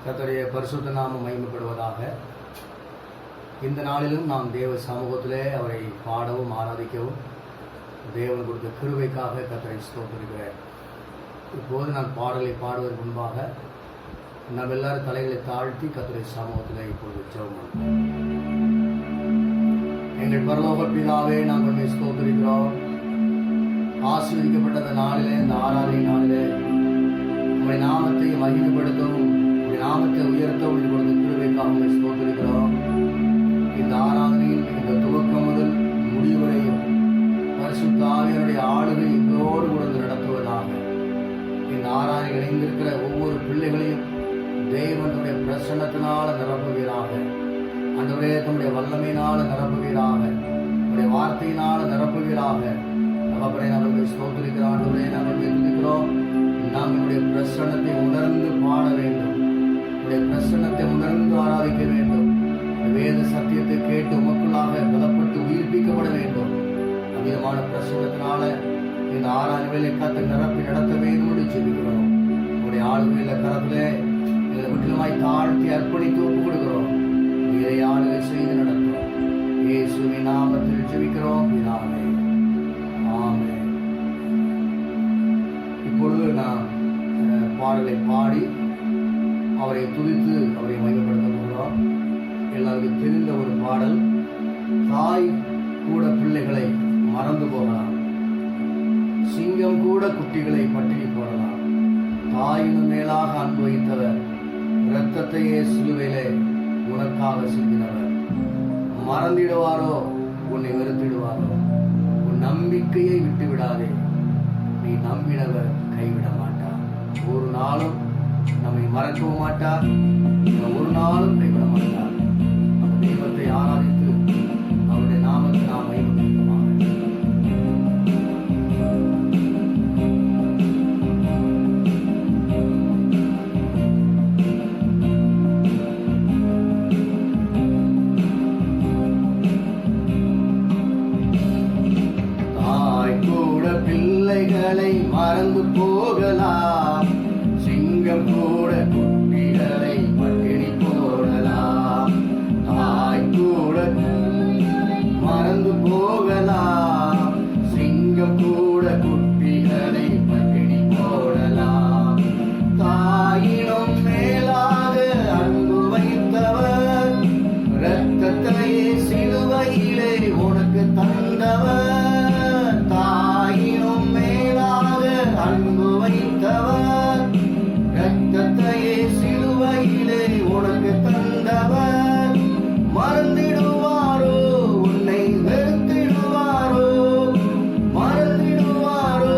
கர்த்தருடைய பரிசுத்த நாமம் மகிமைப்படுவதாக. இந்த நாளிலும் நாம் தேவ சமூகத்திலே அவரை பாடவும் ஆராதிக்கவும் தேவன் கொடுத்த கிருபைக்காக கர்த்தரை ஸ்தோத்திரிக்கிறேன். இப்போது நான் பாடலை பாடுவதற்கு முன்பாக நம்ம எல்லாரும் தலைகளை தாழ்த்தி கர்த்தருடைய சமூகத்திலே இப்பொழுது ஜெபம் பண்ணுவோம். எங்கள் பரலோக பிதாவே, நாங்கள் உம்மை ஸ்தோத்திரிக்கிறோம். ஆசீர்வதிக்கப்பட்ட நாளிலே, இந்த ஆராதனை நாளிலே உம்முடைய நாமத்தை மகிமைப்படுத்தவும் நாமத்தை உயர்த்தவும் கொடுத்த கிருபைக்காக உம்மை ஸ்தோத்திரிக்கிறோம். இந்த ஆராதனையில் இந்த துவக்கம் முதல் முடிவரையும் பரிசுத்த ஆவியாருடைய ஆளுகை எங்களோடு கூட நடத்துவதாக. இந்த ஆராதனை இணைந்திருக்கிற ஒவ்வொரு பிள்ளைகளையும் தேவனுடைய பிரசன்னத்தினால நிரப்புவீராக. ஆண்டவரே, தம்முடைய வல்லமையினால நிரப்புவீராக, உடைய வார்த்தையினால நிரப்புவீராக. தகப்பனே, நாங்கள் ஸ்தோத்திரிக்கிற ஆண்டவரே, நாங்கள் துதிக்கிறோம். நாங்களுடைய பிரசன்னத்தை உணர்ந்து பாட வேண்டும், உடைய பிரசன்னத்தை உணர்ந்து ஆராதிக்க வேண்டும். வேத சத்தியத்தை கேட்டு உமக்குள்ளாக பலப்பட்டு உயிர்ப்பிக்கப்பட வேண்டும். அதிகமான பிரசன்னத்தினால இந்த ஆராதனைகளை கத்து நிரப்பி நடத்த வேண்டும் என்று சொல்லுகிறோம். உடைய ஆளுமையில கரத்திலே எங்களை முற்றிலுமாய் தாழ்த்தி அர்ப்பணித்து ஒப்புக் கொடுக்கிறோம். இதை ஆளுகை செய்து நடத்தும் இயேசுவின் நாமத்தில் ஜெபிக்கிறோம் பிதாவே, ஆமென். இப்பொழுது நாம் பாடலை பாடி அவரை துதித்து அவரை மகிமைப்படுத்த போகிறோம். எல்லாருக்கும் தெரிந்த ஒரு பாடல். தாய் கூட பிள்ளைகளை மறந்து போகலாம், சிங்கம் கூட குட்டிகளை பட்டினி போடலாம். தாயினும் மேலாக அன்பு வைத்தவர், இரத்தத்தையே சிலுவையிலே உனக்காக சிந்தினவர். மறந்திடுவாரோ உன்னை வெறுத்திடுவாரோ, உன் நம்பிக்கையை விட்டு விடாதே, நீ நம்பினவர் கைவிட மாட்டார். ஒரு நாளும் நம்மை மறக்கவும் மாட்டார், ஒரு நாளும் கைவிட மாட்டார். நம்ம தெய்வத்தை ஆராதித்து அவருடைய நாமத்தை நாம் மகிமைப்படுத்துவோமாக. தாய் கூட பிள்ளைகளை மறந்து போகலாம், சிங்கம் கூட குட்டிகளை பட்டினி போடலாம். தாய் கூட மறந்து போகலாம், சிங்கம் கூட குட்டிகளை பட்டினி போடலாம். தாயினும் மேலாக அன்பு வைத்தவர், இரத்தத்தையே சிலுவையிலே உனக்கு தந்தவர். தாயினும் மேலாக அன்பு வைத்தவர், இரத்தத்தையே சிலுவையிலே உனக்கு தந்தவர். மறந்திடுவாரோ உன்னை வெறுத்திடுவாரோ, மறந்திடுவாரோ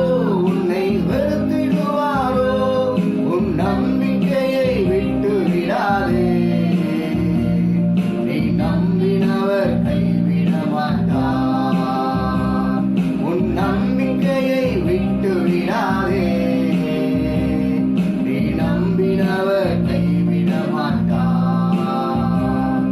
உன்னை வெறுத்திடுவாரோ, உன் நம்பிக்கையை விட்டு விடாதே, நீ நம்பினவர் கைவிட மாட்டார். உன் நம்பிக்கையை விட்டு விடாதே, நீ நம்பினவர் கைவிட மாட்டார்.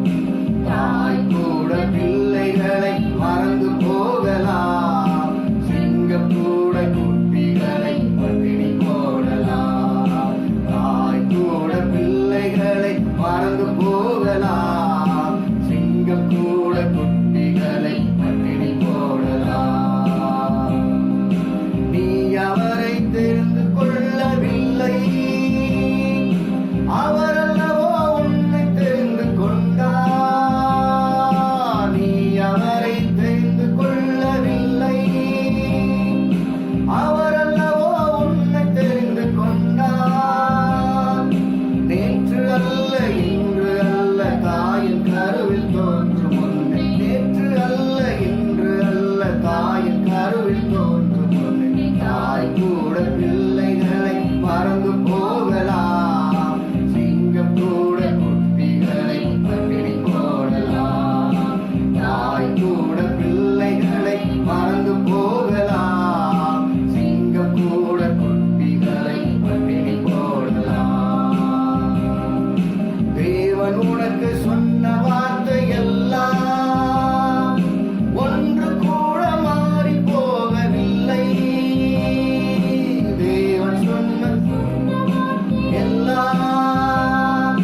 தாய் கூட பிள்ளைகளை மறந்து போகலாம், சிங்கம் கூட குட்டிகளை பட்டினி போடலாம். தாய் கூட பிள்ளைகளை மறந்து போகலாம், சிங்கம் கூட குட்டிகளை பட்டினி போடலாம். நீ அவரை தெரிந்து கொள்ளவில்லை, அவரல்லவோ உன்னை தெரிந்து கொண்டார். நீ அவரை தெரிந்து கொள்ளவில்லை, அவரல்லவோ உன்னை தெரிந்து கொண்டார். நேற்று அல்ல இன்று அல்ல தாயின் கருவில் தோன்றும் முன்னே, நேற்று அல்ல இன்று அல்ல தாயின் கருவில் தோன்றும் முன்னே. தாய் கூட பிள்ளைகளை மறந்து போகலாம், சிங்கம் கூட குட்டிகளை பட்டினி போடலாம். தாய் கூட பிள்ளைகளை மறந்து போகலாம், சிங்கம் கூட குட்டிகளை பட்டினி போடலாம். தேவன் உனக்கு சொன்ன வார்த்தை எல்லாம் ஒன்று கூட மாறி போகவில்லை. தேவன் சொன்ன எல்லாம்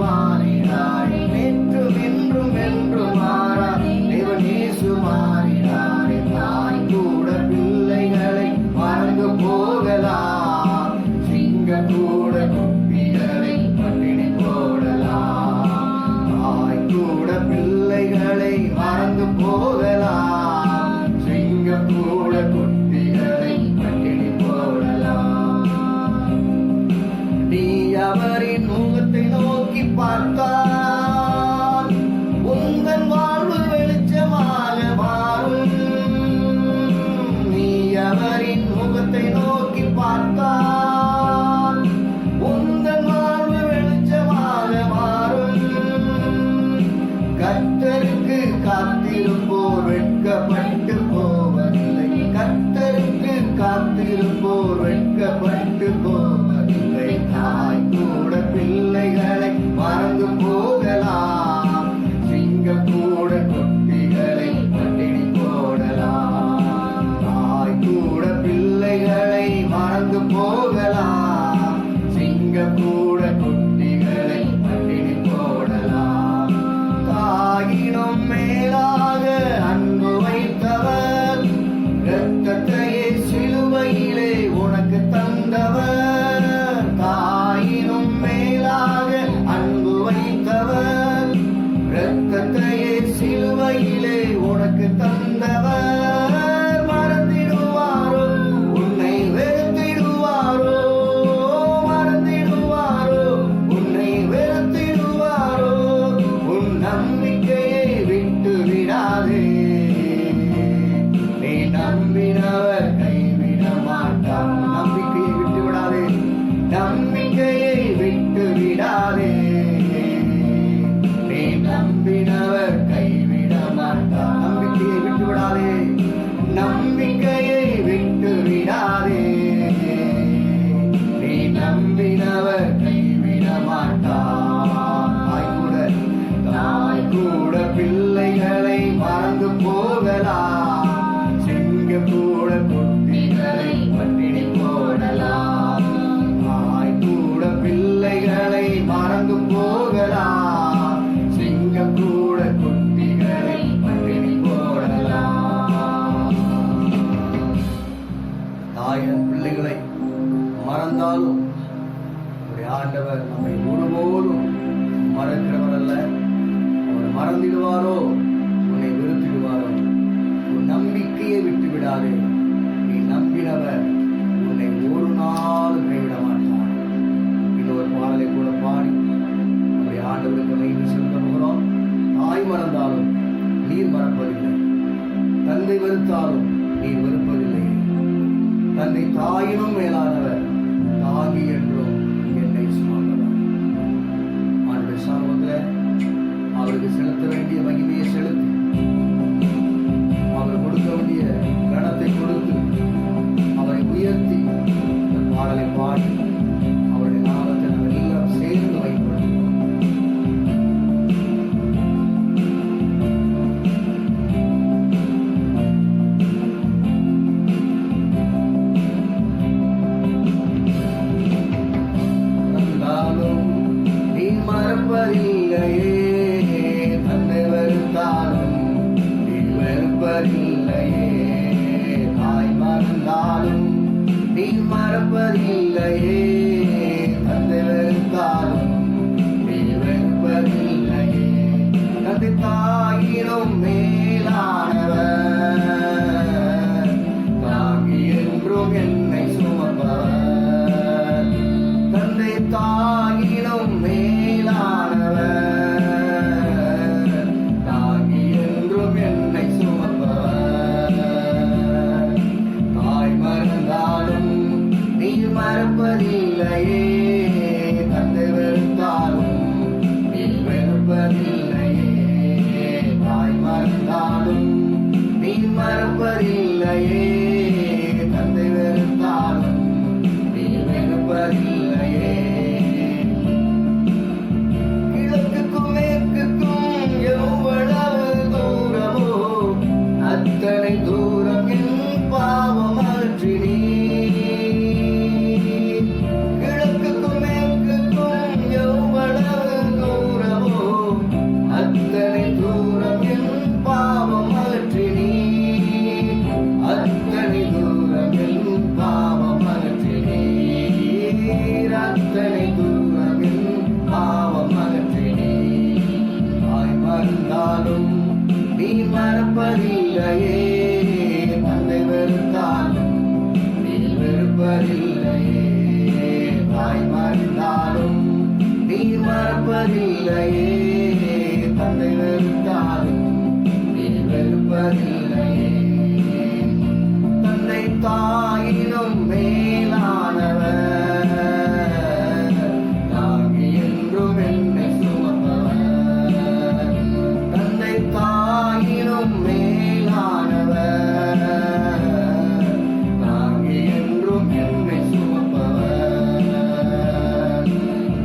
மாறினாய், நேற்றும் இன்றும் என்றும் மாறா தேவன் இயேசு மாறினாரே. தாய் கூட பிள்ளைகளை மறந்து போகலாம், சிங்கம் கூட குட்டிகளை பட்டினி போடலாம். தாய் கூட பிள்ளைகளை மறந்து போகலாம், சிங்கம் கூட குட்டிகளை பட்டினி போடலாம். நீ அவரின் முகத்தை நோக்கி பார்த்தால் உங்கள் வாழ்வு வெளிச்சமாக மாறும். நீ அவரின் முகத்தை நோக்கி பார்த்தால் உங்கள் வாழ்வு வெளிச்சமாக மாறும். கர்த்தருக்கு காத்திருப்போர் வெட்கப்பட்டு போவதில்லை, கர்த்தருக்கு காத்திருப்போர் வெட்கப்பட்டு போவதில்லை. தாய் கூட பிள்ளைகளை மறந்து போகலாம், சிங்கம் கூட குட்டிகளை பட்டினி போடலாம். தாய் கூட பிள்ளைகளை மறந்து போகலாம், சிங்கம் கூட குட்டிகளை பட்டினி போடலாம். தாயினும் மேலாக அன்பு வைத்தவர், இரத்தத்தையே சிலுவையிலே உனக்கு தந்தவர். தாயினும் மேலாக அன்பு வைத்தவர், இரத்தத்தையே சிலுவையிலே உனக்கு தந்தவர். மறந்திடுவாரோ உன்னை வெறுத்திடுவாரோ, மறந்திடுவாரோ உன்னை வெறுத்திடுவாரோ. உன் நம்பிக்கையை விட்டு விடாதே, நீ நம்பினவர் கைவிட மாட்டார். நம்பிக்கையை விட்டு விடாதே, நம்பிக்கையை விட்டு விடாதே, நீ நம்பினவர் கைவிட மாட்டார். நம்பிக்கையை விட்டு விடாதே, நம்பிக்கையை விட்டு விடாதே, நீ நம்பினவர் கைவிட மாட்டார். தாய் கூட பிள்ளைகளை மறந்து போகலாம், சிங்கம் கூட குட்டிகளை பட்டினி போடலாம். தாய் கூட பிள்ளைகளை மறந்து போகலாம், சிங்கம் கூட குட்டிகளை பட்டினி போடலாம். தாயின் பிள்ளைகளை மறந்தாலும் நம்முடைய ஆண்டவர் நம்மை ஒருபோதும் மறக்கிறவர் அல்ல. அவர் மறந்திடுவாரோ உன்னை வெறுத்திடுவாரோ. உன் நம்பிக்கையை விட்டு விடாதே, நீ நம்பினவர் உன்னை ஒரு நாளும் கைவிட மாட்டார். இன்னொரு பாடலை கூட பாடி நம்முடைய ஆண்டவருக்கு நன்றி செலுத்த போகிறோம். தாய் மறந்தாலும் நீர் மறப்பதில்லை, தந்தை வெறுத்தாலும் நீர் வெறுப்பதில்லை. தந்தை தாயினும் மேலானவர், தாகி என்றும் என்னை சுமந்தவர். ஆண்டுடைய சமூகத்தில் அவருக்கு செலுத்த வேண்டிய மகிமையை செலுத்தி, அவர் கொடுக்க வேண்டிய கணத்தை கொடுத்து, அவரை உயர்த்தி இந்த பாடலை பாடி அவருடைய நாமத்தை நம்ம எல்லாம் சேர்ந்து வைக்கப்படுகிறோம். நீ மறப்பதில்லையே, தந்தை வெறுத்தாலும் நீ வெறுப்பதில்லையே. தாய் மறந்தாலும் நீ மறப்பதில்லையே, தந்தை வெறுத்தாலும் நீ வெறுப்பதில்லையே. தந்தை தாயினும் மேலானவர், தாங்கி என்றும் என்னை சுமப்பவர். தந்தை தாயினும் மேலானவர், தாங்கி என்றும் என்னை சுமப்பவர். தாய் மறந்தாலும் நீ மறப்பதில்லையே, தந்தை வெறுத்தாலும் நீ வெறுப்பதில்லையே. தாய் மறந்தாலும் நீ மறப்பதில்லையே, தந்தை வெறுத்தாலும் நீ வெறுப்பதில்லையே. கிழக்குக்கும் மேற்குக்கும் எவ்வளவு தூரமோ அத்தனை தூரம் என் பாவம் அகற்றினீ. கிழக்குக்கும் மேற்குக்கும் எவ்வளவு நீ மறப்பதில்லையே. தந்தை வெறுத்தாலும் நீ வெறுப்பதில்லையே. தாய் மறந்தாலும் நீ மறப்பதில்லையே. தந்தை வெறுத்தாலும் நீ வெறுப்பதில்லையே. தந்தை தாயினும் மேலானவர், தாங்கி என்றும் என்னை சுமப்பவர். தந்தை தாயினும் மேலானவர், தாங்கி என்றும் என்னை சுமப்பவர்.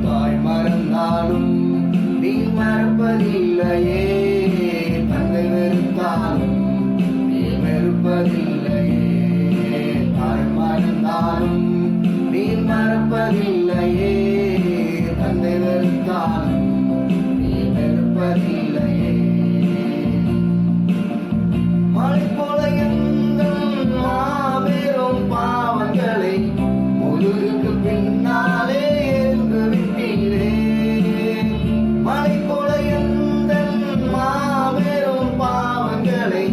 தாய் மறந்தாலும் நீ மறப்பதில்லையே. தந்தை வெறுத்தாலும் நீ வெறுப்பதில்லையே. தாய் மறந்தாலும் நீ மறப்பதில்லையே. தந்தை வெறுத்தாலும் நீ வெறுப்பதில்லையே. மழை போல எங்கள் மாபெரும் பாவங்களை முதுகுக்கு பின்னாலே எரிந்து விட்டீரே. மழை போல எங்கள் மாபெரும் பாவங்களை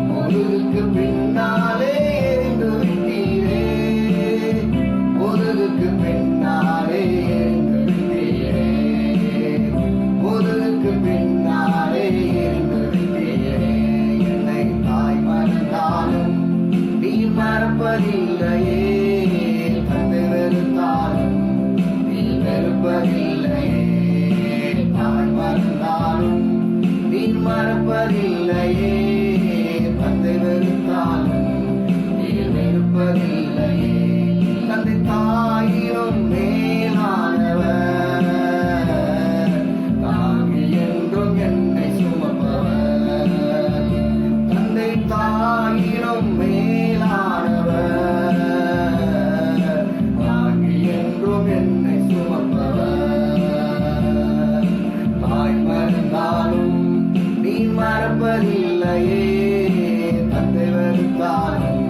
முதுகுக்கு பின்னாலே எரிந்து விட்டீரே. முதுகுக்கு பின்னாலே எரிந்து விட்டீரே. முதுகுக்கு பின்னாலே எரிந்து விட்டீரே. என்னை தாய் மறந்தாலும் நீ மறப்பதில்லையே. தந்தை வெறுத்தாலும் நீ வெறுப்பதில்லையே. தாய் மறந்தாலும் நீ மறப்பதில்லையே. தந்தை வெறுத்தாலும் நீ வெறுப்பதில்லையே. தந்தை தாயினும் மேலானவர், தாங்கி என்றும் என்னை சுமப்பவர். தந்தை தாயினும் மேலானவர், தாங்கி என்றும் என்னை சுமப்பவர். தாய் மறந்தாலும் நீ மறப்பதில்லையே. தந்தை வெறுத்தாலும்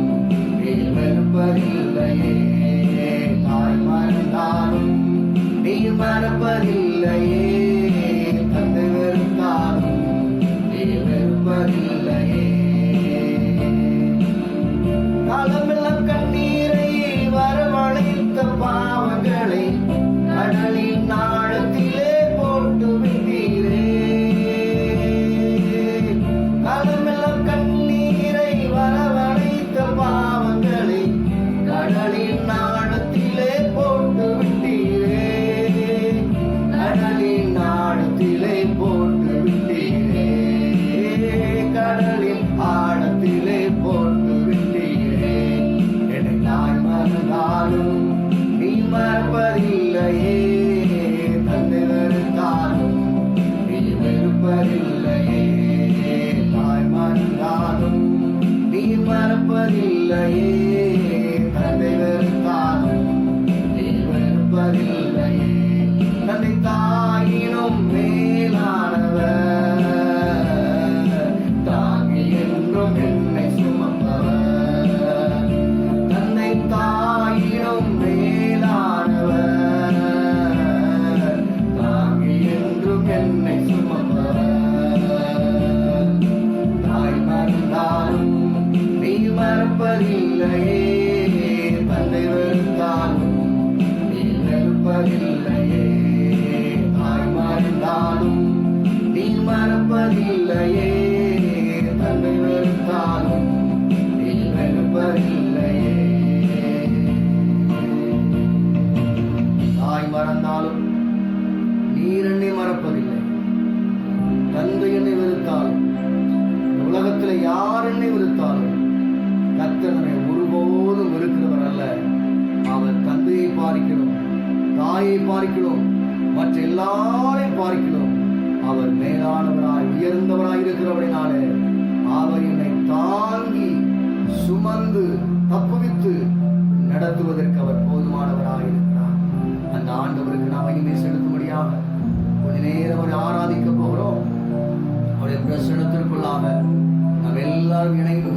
நீ வெறுப்பதில்லையே. தாய் மறந்தாலும் நீ மறப்பதில்லையே. தந்தை வெறுத்தாலும் நீ வெறுப்பதில்லையே. காலமெல்லாம் கண்ணீரை வரவழைத்த பாவங்களை கடலின் ஆழத்திலே போட்டு விட்டீரே. காலமெல்லாம் கண்ணீரை வரவழைத்த பாவங்களை கடலின் ஆழத்திலே போட்டு விட்டீரே. கடலின் ஆழத்திலே போட்டு விட்டீரே. கடலின் ஆழத்திலே போட்டு விட்டீரே. என்னை தாய் மறந்தாலும் நீ மறப்பதில்லையே. தந்தை வெறுத்தாலும் நீ வெறுப்பதில்லையே. தாய் மறந்தாலும் நீ மறப்பதில்லையே. தந்தை வெறுத்தாலும் நீ வெறுப்பதில்லையே. தந்தை தாயினும் மேலானவர், தாங்கி என்றும் என்னை சுமப்பவர். தந்தை தாயினும் மேலானவர், தாங்கி என்றும் என்னை சுமப்பவர். தாய் மறந்தாலும் நீ மறப்பதில்லையே. தந்தை வெறுத்தாலும் நீ வெறுப்பதில்லையே. தாய் மறந்தாலும் நீ மறப்பதில்லையே. தந்தை வெறுத்தாலும் நீ வெறுப்பதில்லையே. தாய் மறந்தாலும் நீர் என்னை மறப்பதில்லை. தந்தை என்னை வெறுத்தாலும், இந்த உலகத்தில் யார் என்னை வெறுத்தாலும் கர்த்தர் நம்மை ஒருபோதும் வெறுக்கிறவர் அல்ல. அவர் தந்தையை பார்க்கிறோம், தாயை பார்க்கிறோம், மற்ற எல்லாரையும் பார்க்கிறோம். அவர் மேலானவராய் உயர்ந்தவராய் இருக்கிறவரினாலே அவர் என்னை தாங்கி சுமந்து தப்புவித்து நடத்துவதற்கு அவர் போதுமானவராய் இருக்கிறார். அந்த ஆண்டவருக்கு நாம் மகிமை செலுத்தும்படியாக கொஞ்ச நேரம் அவரை ஆராதிக்க போகிறோம். அவருடைய பிரசன்னத்திற்குள்ளாக நாம் எல்லாரும் இணைந்து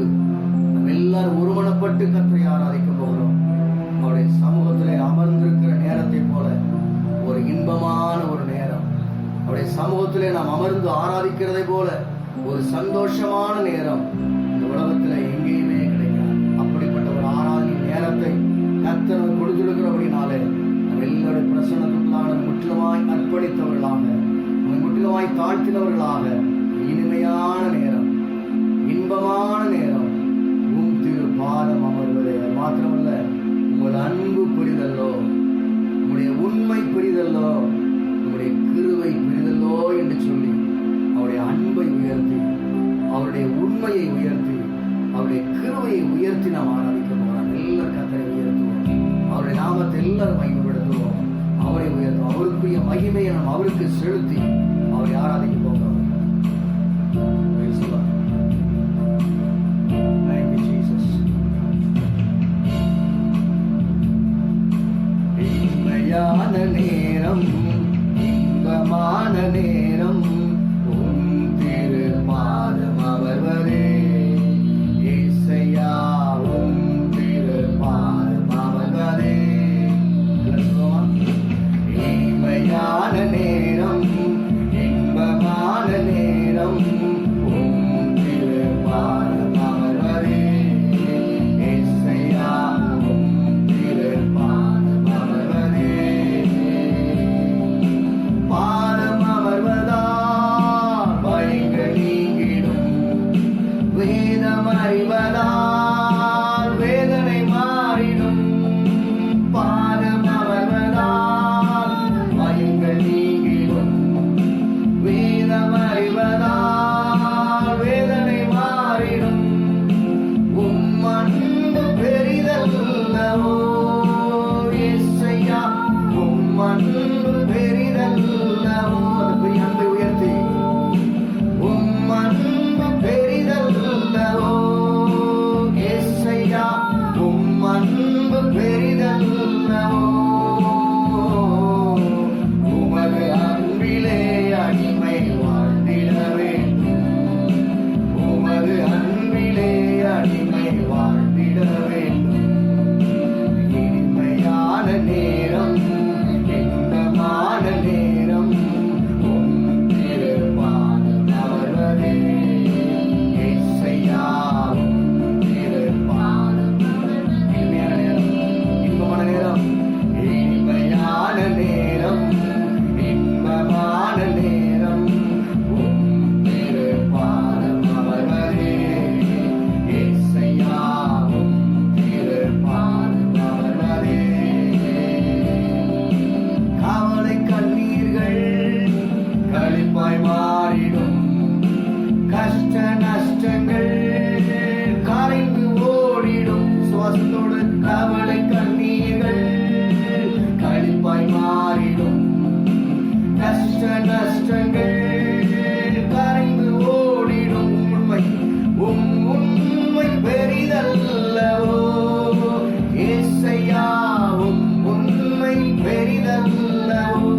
நாம் எல்லாரும் ஒருமனப்பட்டு கர்த்தரை ஆராதிக்க போகிறோம். அவருடைய சமூகத்திலே அமர்ந்திருக்கிற நேரத்தை போல ஒரு இன்பமான ஒரு நேரம். அவருடைய சமூகத்திலே நாம் அமர்ந்து ஆராதிக்கிறதை போல ஒரு சந்தோஷமான நேரம் இந்த உலகத்துல எங்கேயுமே கிடைக்காது. அப்படிப்பட்ட ஒரு ஆராதனை நேரத்தை கர்த்தர் கொடுத்திருக்கிறபடினாலே நம்ம எல்லாருடைய பிரசன்னத்துக்குள்ளான முற்றிலுமாய் அர்ப்பணித்தவர்களாக, முற்றிலுமாய் தாழ்த்தினவர்களாக, இனிமையான நேரம், இன்பமான நேரம் உம் திரு பாதம் அமர்வதே. மாத்திரமல்ல, உங்கள் அன்பு புரிதல்லோ, உங்களுடைய உண்மை புரிதல்லோ, உங்களுடைய கிருபை புரிதல்லோ என்று சொல்லி அவருடைய அன்பை உயர்த்தி, அவருடைய உண்மையை உயர்த்தி, அவருடைய கிருபையை உயர்த்தி நாம் ஆராதிக்க போகிறோம். எல்லாரும் கர்த்தரை உயர்த்துவோம், அவருடைய நாமத்தை எல்லாரும் மகிமைப்படுத்துவோம், அவரை உயர்த்துவோம். அவருக்குரிய மகிமையை நாம் அவருக்கு செலுத்தி அவரை ஆராதிக்க போகிறோம். இன்மையான நேரம், இன்பமான நேரம் உம் திரு பாதம் அமர்வதே. இயேசையா உம் திரு பாதம் அமர்வதே. இன்மையான நேரம், இன்பமான நேரம் உம் திரு பாதம் அமர்வதே. இயேசையா உம் திரு பாதம் அமர்வதே. பாதம் அமர்வதால் பயங்கள் நீங்கிடும், வேதம் அறிவதால் வேதனை மாறிடும். பாதம் அமர்வதால் பயங்கள் நீங்கிடும், வேதம் அறிவதால் வேதனை மாறிடும். உம் அன்பு பெரிதல்லவோ இயேசையா, உம் அன்பு பெரிதல்லவோ. அந்த அன்பை உயர்த்தி, உம் அன்பு பெரிதல்லவோ இயேசையா, உம் அன்பு பெரிதல்லவோ. உமது அன்பிலே அடிமை வாழ்ந்திட வேண்டும், உமது அன்பிலே அடிமை வாழ்ந்திட வேண்டும். இனிமையான நேரம், இன்பமான நேரம் உம் திரு பாதம் அமர்வதே. இயேசையா உம் திரு பாதம் அமர்வதே. இனிமையான நேரம், இன்பமான நேரம், இனிமையான நேரம், இன்பமான நேரம் உம் திரு பாதம் அமர்வதே. இயேசையா உம் திரு பாதம் அமர்வதே. கவலை கண்ணீர்கள் களிப்பாய் மாறிடும், கஷ்ட நஷ்டங்கள் கரைந்து ஓடிடும். சுவாசத்தோடு கவலை கண்ணீர்கள் களிப்பாய் மாறிடும், கஷ்ட நஷ்டங்கள் கரைந்து ஓடிடும். உண்மை, உண்மை பெரிதல்லவோ இயேசையா, உண்மை பெரிதல்லவோ.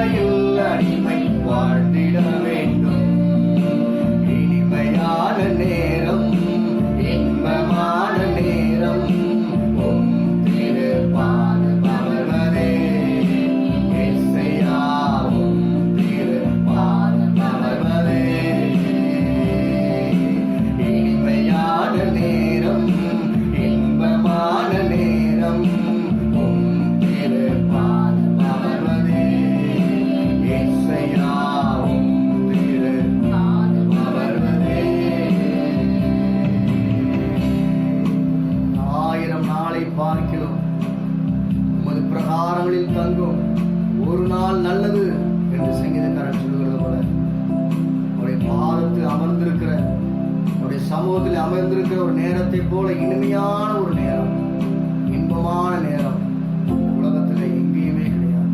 கிருபையில் அடிமை வாழ்ந்திட வேண்டும். இனிமையான நேரம், இன்பமான நேரம், உம் திருப்பாதம் அமர்வதே. இயேசையா, உம் திருப்பாதம் அமர்வதே. இனிமையான நேரம், இன்பமான நேரம், உம் திருப்பாதம் அமர்வதே. இயேசையா, உம் திருப்பாதம் அமர்வதே. 1000 நாளை பார்க்கிறோம் உமது பிரகாரங்களில் தங்கும் ஒரு நாள் நல்லது என்று சங்கீதக்காரன் சொல்லுகிறது போல, அவருடைய பாதத்தில் அமர்ந்திருக்கிற, அவருடைய சமூகத்தில் அமர்ந்திருக்கிற ஒரு நேரத்தை போல இனிமையான ஒரு நேரம், இன்பமான நேரம் உலகத்தில் எங்கேயுமே கிடையாது.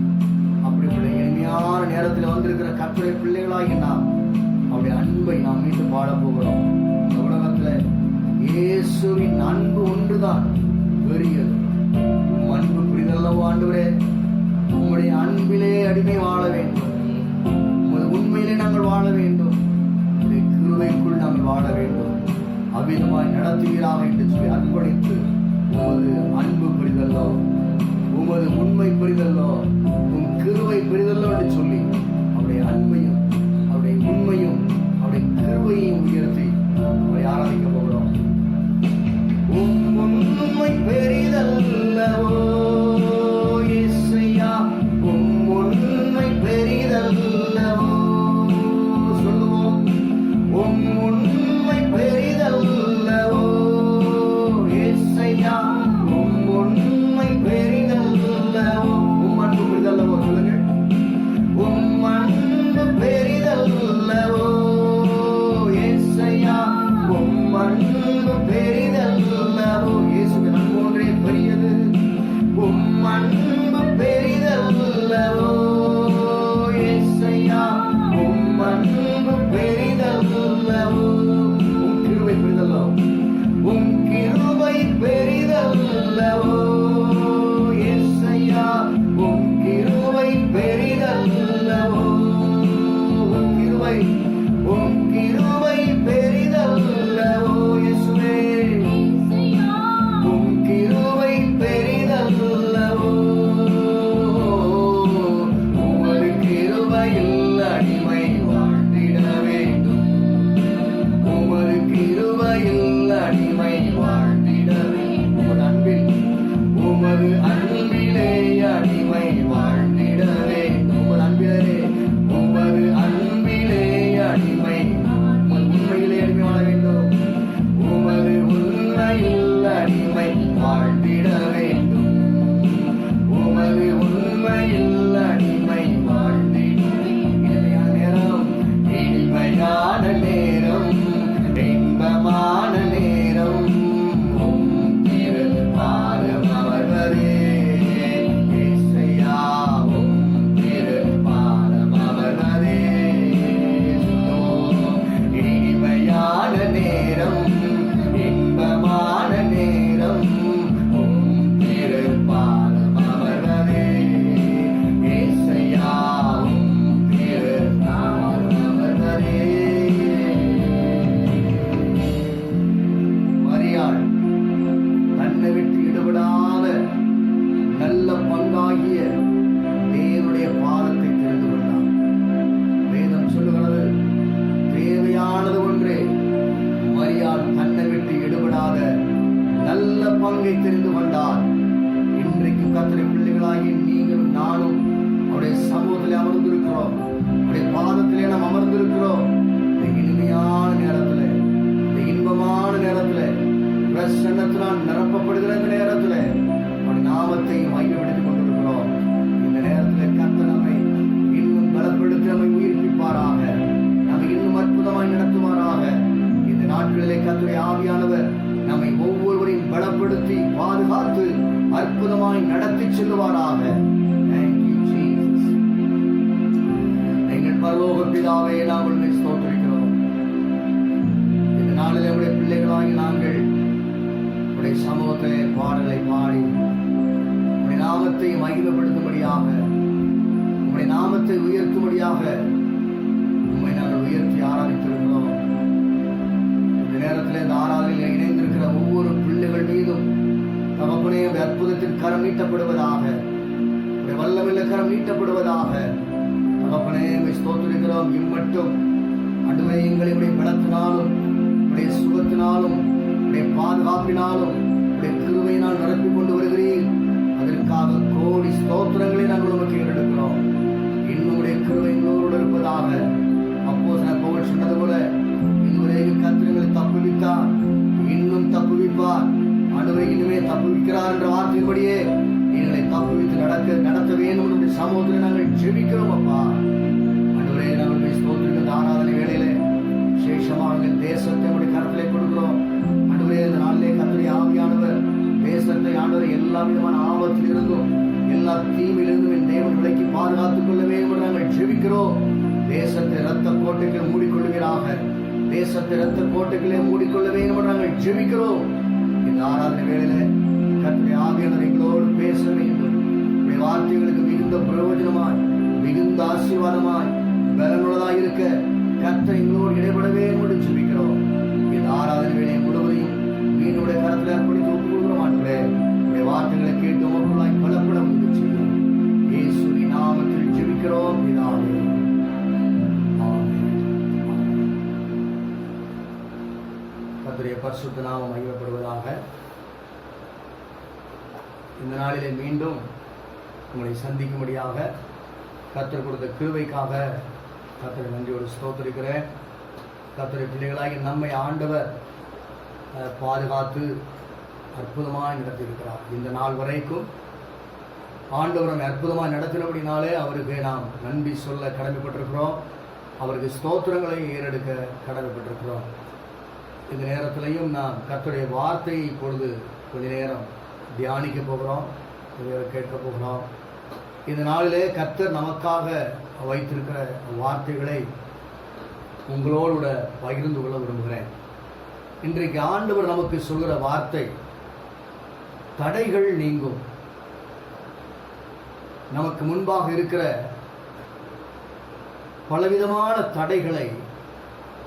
அப்படிப்பட்ட இனிமையான நேரத்தில் வந்திருக்கிற கர்த்தருடைய பிள்ளைகளாகி நாம் அவருடைய அன்பை நாம் மீண்டும் பாடப் போகிறோம். இந்த உலகத்தில் இயேசுவின் அன்பு ஒன்றுதான் பெரியது. உம் அன்பு புரிதல்லவோ ஆண்டவரே, உம்முடைய அன்பிலே அடிமை வாழ வேண்டும். உமது உண்மையிலே நாங்கள் வாழ வேண்டும். உம்முடைய கிருபைக்குள் நாங்கள் வாழ வேண்டும். அவ்விதமாய் நடத்துகிறார் என்று சொல்லி அர்ப்பணித்து, உமது அன்பு புரிதல்லோ, உமது உண்மை புரிதல்லோ, உம் கிருபை புரிதல்லோ என்று சொல்லி அவருடைய அன்பையும் அவருடைய உண்மையும் அவருடைய கிருபையையும் உயர்த்தி அவரை ஆராதிக்க போகிறோம். உம்மை பெரிதல்லவோ இயேசையா, உம்மை பெரிதல்லவோ. சொல்லுவோம், உம்மை பெரிதல்லவோ இயேசையா, உம்மை பெரிதல்லவோ. உம் அன்பு பெரிதல்லவோ. சொல்லுங்கள், உம் அன்பு பெரிதல்லவோ இயேசையா, உம் அன்பு பெரிதல்லவோ. இயேசுவின் அன்பு ஒன்றே பெரியது. உம் அன்பு பெரிதல்லவோ இயேசையா, உம் அன்பு பெரிதல்லவோ. உம் கிருபை பெரிதல்லவோ, உம் கிருபை பெரிதல்லவோ இயேசையா, உம் கிருபை பெரிதல்லவோ. உம் கிருபை, உம் கிருபை பெரிதல்லவோ இயேசுவே, உம் கிருபை பெரிதல்லவோ. உமது கிருபையில் அடிமை வாழ்ந்திட வேண்டும். உமது கிருபையில் அடிமை வாழ்ந்திட வேண்டும். உமது அன்பில், உமது அன்பிலே அடிமை வாழ்ந்திட வேண்டும். உமது அன்பிலே, உமது அன்பிலே அடிமை, உமது உண்மையிலே அடிமை வாழ வேண்டும். உமது உண்மையில் அடிமை வாழ்ந்திட வேண்டும். உமது உண்மையில் அடிமை வாழ்ந்திட. இனிமையான நேரம், இனிமையான நேரம், இன்பமான நேரம், உம் திருப்பாதம் அமர்வதே. இயேசையா, உம் திருப்பாதம் அமர்வதே. சொல்லுவோம், இனிமையான நேரம், இன்பமான நேரம், உம் திருப்பாதம் அமர்வதே. இயேசையா, உம் திருப்பாதம் அமர்வதே. மரியாள் தன்னை விட்டு ஈடுபடாத நல்ல பங்காகிய தேவனுடைய பாதத்தை தெரிந்து கொண்டார். வேதம் சொல்லுகிறது, தேவையானது ஒன்றே. மரியாள் தன்னை விட்டு ஈடுபடாத நல்ல பங்கை தெரிந்து கொண்டார். இன்றைக்கு கர்த்தருடைய பிள்ளைகளாகி நீங்களும் நானும் அவருடைய சமூகத்தில் அமர்ந்திருக்கிறோம். அவருடைய பாதத்திலே நாம் அமர்ந்திருக்கிறோம். இந்த இனிமையான நேரத்தில், இந்த இன்பமான நேரத்தில், பிரசன்னத்தினால் நிரப்பப்படுகிற இந்த நேரத்தில் அவருடைய நாமத்தை மையப்படுத்திக் கொண்டிருக்கிறோம். இந்த நேரத்தில் கர்த்தர் நம்மை இன்னும் பலப்படுத்தி நம்மை உயிர்ப்பிப்பாராக, நம்மை இன்னும் அற்புதமாய் நடத்துவாராக. இந்த நாட்களிலே கர்த்தருடைய ஆவியானவர் நம்மை ஒவ்வொருவரையும் பலப்படுத்தி பாதுகாத்து அற்புதமாய் நடத்தி செல்லுவாராக. Thank you, Jesus. எங்கள் பரலோக பிதாவே, நாங்கள் உம்மை ஸ்தோத்திரிக்கிறோம். இந்த நாளில் உடைய பிள்ளைகளாகி நாங்கள் உடைய சமூகத்திலே பாடலை பாடி உடைய நாமத்தை மகிமைப்படுத்தும்படியாக, உடைய நாமத்தை நாமத்தை உயர்த்தும்படியாக உம்மை நாங்கள் உயர்த்தி ஆராதித்திருக்கிறோம். இந்த நேரத்தில் இந்த ஆராதனையில் இணைந்திருக்கிற ஒவ்வொரு பிள்ளைகள் மீதும் தகப்பனே அற்புதத்தின் கரம் நீட்டப்படுவதாக, வல்லமில்ல கரம் நீட்டப்படுவதாக. தகப்பனே ஸ்தோத்திரிக்கிறோம். இம்மட்டும் ஆண்டவரே எங்களை பலத்தினாலும் சுகத்தினாலும் பாதுகாப்பினாலும் கிருபையினால் நிரப்பிக் கொண்டு வருகிறீர். அதற்காக கோடி ஸ்தோத்திரங்களை நாங்கள் உமக்கு ஏறெடுக்கிறோம். இன்னும் கிருபை எங்களோடு இருப்பதாக. அப்போஸ்தலன் பவுல் சொன்னது போல இதுவரைக்கும் கர்த்தர் தப்புவித்தார், இன்னும் தப்புவிப்பார். ஆண்டவரே இனிமே தப்புவிக்கிறார் என்ற வார்த்தையின்படியே எங்களை தப்புவித்து நடத்த வேண்டும் என்று சமூகத்தில் நாங்கள் ஜெபிக்கிறோம். அப்பா ஆண்டவரே நாங்கள் ஸ்தோத்திரிக்கிற ஆராதனை வேளையிலே விசேஷமாக தேசத்தை நம்முடைய கரத்திலே கொடுக்கிறோம். ஆண்டவரே இந்த நாளிலே கர்த்தருடைய ஆவியானவர் தேசத்தை ஆண்டவரை எல்லா விதமான ஆபத்தில் இருந்தும் எல்லா தீமையிலிருந்தும் என் தேவன் விலைக்கு பாதுகாத்துக் கொள்ள வேண்டும் என்று நாங்கள் ஜெபிக்கிறோம். தேசத்தை இரத்த கோட்டைகள் மூடிக்கொள்கிறாக, தேசத்தை இரத்த கோட்டைகளே மூடிக்கொள்ள வேண்டும் என்று நாங்கள் ஜெபிக்கிறோம். இந்த ஆராதனை வேளையிலே கர்த்தருடைய ஆவியானவர் எங்களோடு பேச வேண்டும். வார்த்தைகளுக்கு மிகுந்த பிரயோஜனமாய் மிகுந்த ஆசீர்வாதமாய் பலனுள்ளதாய் இருக்க கர்த்தர் எங்களோடு இடைபடவே என்று ஜெபிக்கிறோம். இந்த ஆராதனை வேளையை முழுவதையும் மீனுடைய கரத்தில் அர்ப்பணித்து ஒப்புக்கொள்கிறோம். ஆண்டவரே உடைய வார்த்தைகளை கேட்டு உமக்குள்ளாய் பலப்பட உதவி செய்யும். இயேசுவின் நாமத்தில் ஜெபிக்கிறோம் பிதாவே. கர்த்தருடைய பரிசுத்த நாமம் மகிமைப்படுவதாக. இந்த நாளிலே மீண்டும் உங்களை சந்திக்கும்படியாக கர்த்தர் கொடுத்த கிருபைக்காக கர்த்தரை நன்றியோடு ஸ்தோத்திரிக்கிறேன். கர்த்தருடைய பிள்ளைகளாகி நம்மை ஆண்டவர் பாதுகாத்து அற்புதமாக நடத்தியிருக்கிறார். இந்த நாள் வரைக்கும் ஆண்டவர் நம்மை அற்புதமாக நடத்தினபடினாலே அவருக்கு நாம் நன்றி சொல்ல கடமைப்பட்டிருக்கிறோம். அவருக்கு ஸ்தோத்திரங்களை ஏறெடுக்க கடமைப்பட்டிருக்கிறோம். இந்த நேரத்திலையும் நாம் கர்த்தருடைய வார்த்தையை இப்பொழுது கொஞ்ச நேரம் தியானிக்க போகிறோம், கேட்க போகிறோம். இந்த நாளிலே கர்த்தர் நமக்காக வைத்திருக்கிற வார்த்தைகளை உங்களோடு பகிர்ந்து கொள்ள விரும்புகிறேன். இன்றைக்கு ஆண்டவர் நமக்கு சொல்கிற வார்த்தை, தடைகள் நீங்கும். நமக்கு முன்பாக இருக்கிற பலவிதமான தடைகளை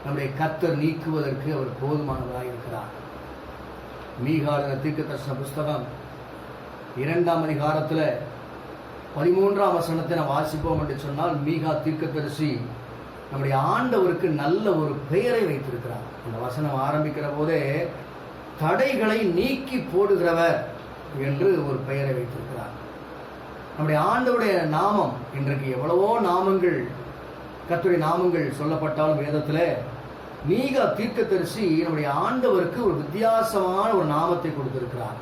நம்முடைய கர்த்தர் நீக்குவதற்கு அவர் போதுமானவராக இருக்கிறார். மீகாவின தீர்க்கதரிசன புஸ்தகம் 2ஆம் அதிகாரத்தில் 13ஆம் வசனத்தை நாம் வாசிப்போம் என்று சொன்னால், மீகா தீர்க்கதரிசி நம்முடைய ஆண்டவருக்கு நல்ல ஒரு பெயரை வைத்திருக்கிறார். அந்த வசனம் ஆரம்பிக்கிற போதே தடைகளை நீக்கி போடுகிறவர் என்று ஒரு பெயரை வைத்திருக்கிறார். நம்முடைய ஆண்டவருடைய நாமம், இன்றைக்கு எவ்வளவோ நாமங்கள் கர்த்தருடைய நாமங்கள் சொல்லப்பட்டாலும் வேதத்தில் மீகா தீர்க்கதரிசி நம்முடைய ஆண்டவருக்கு ஒரு வித்தியாசமான ஒரு நாமத்தை கொடுத்திருக்கிறார்,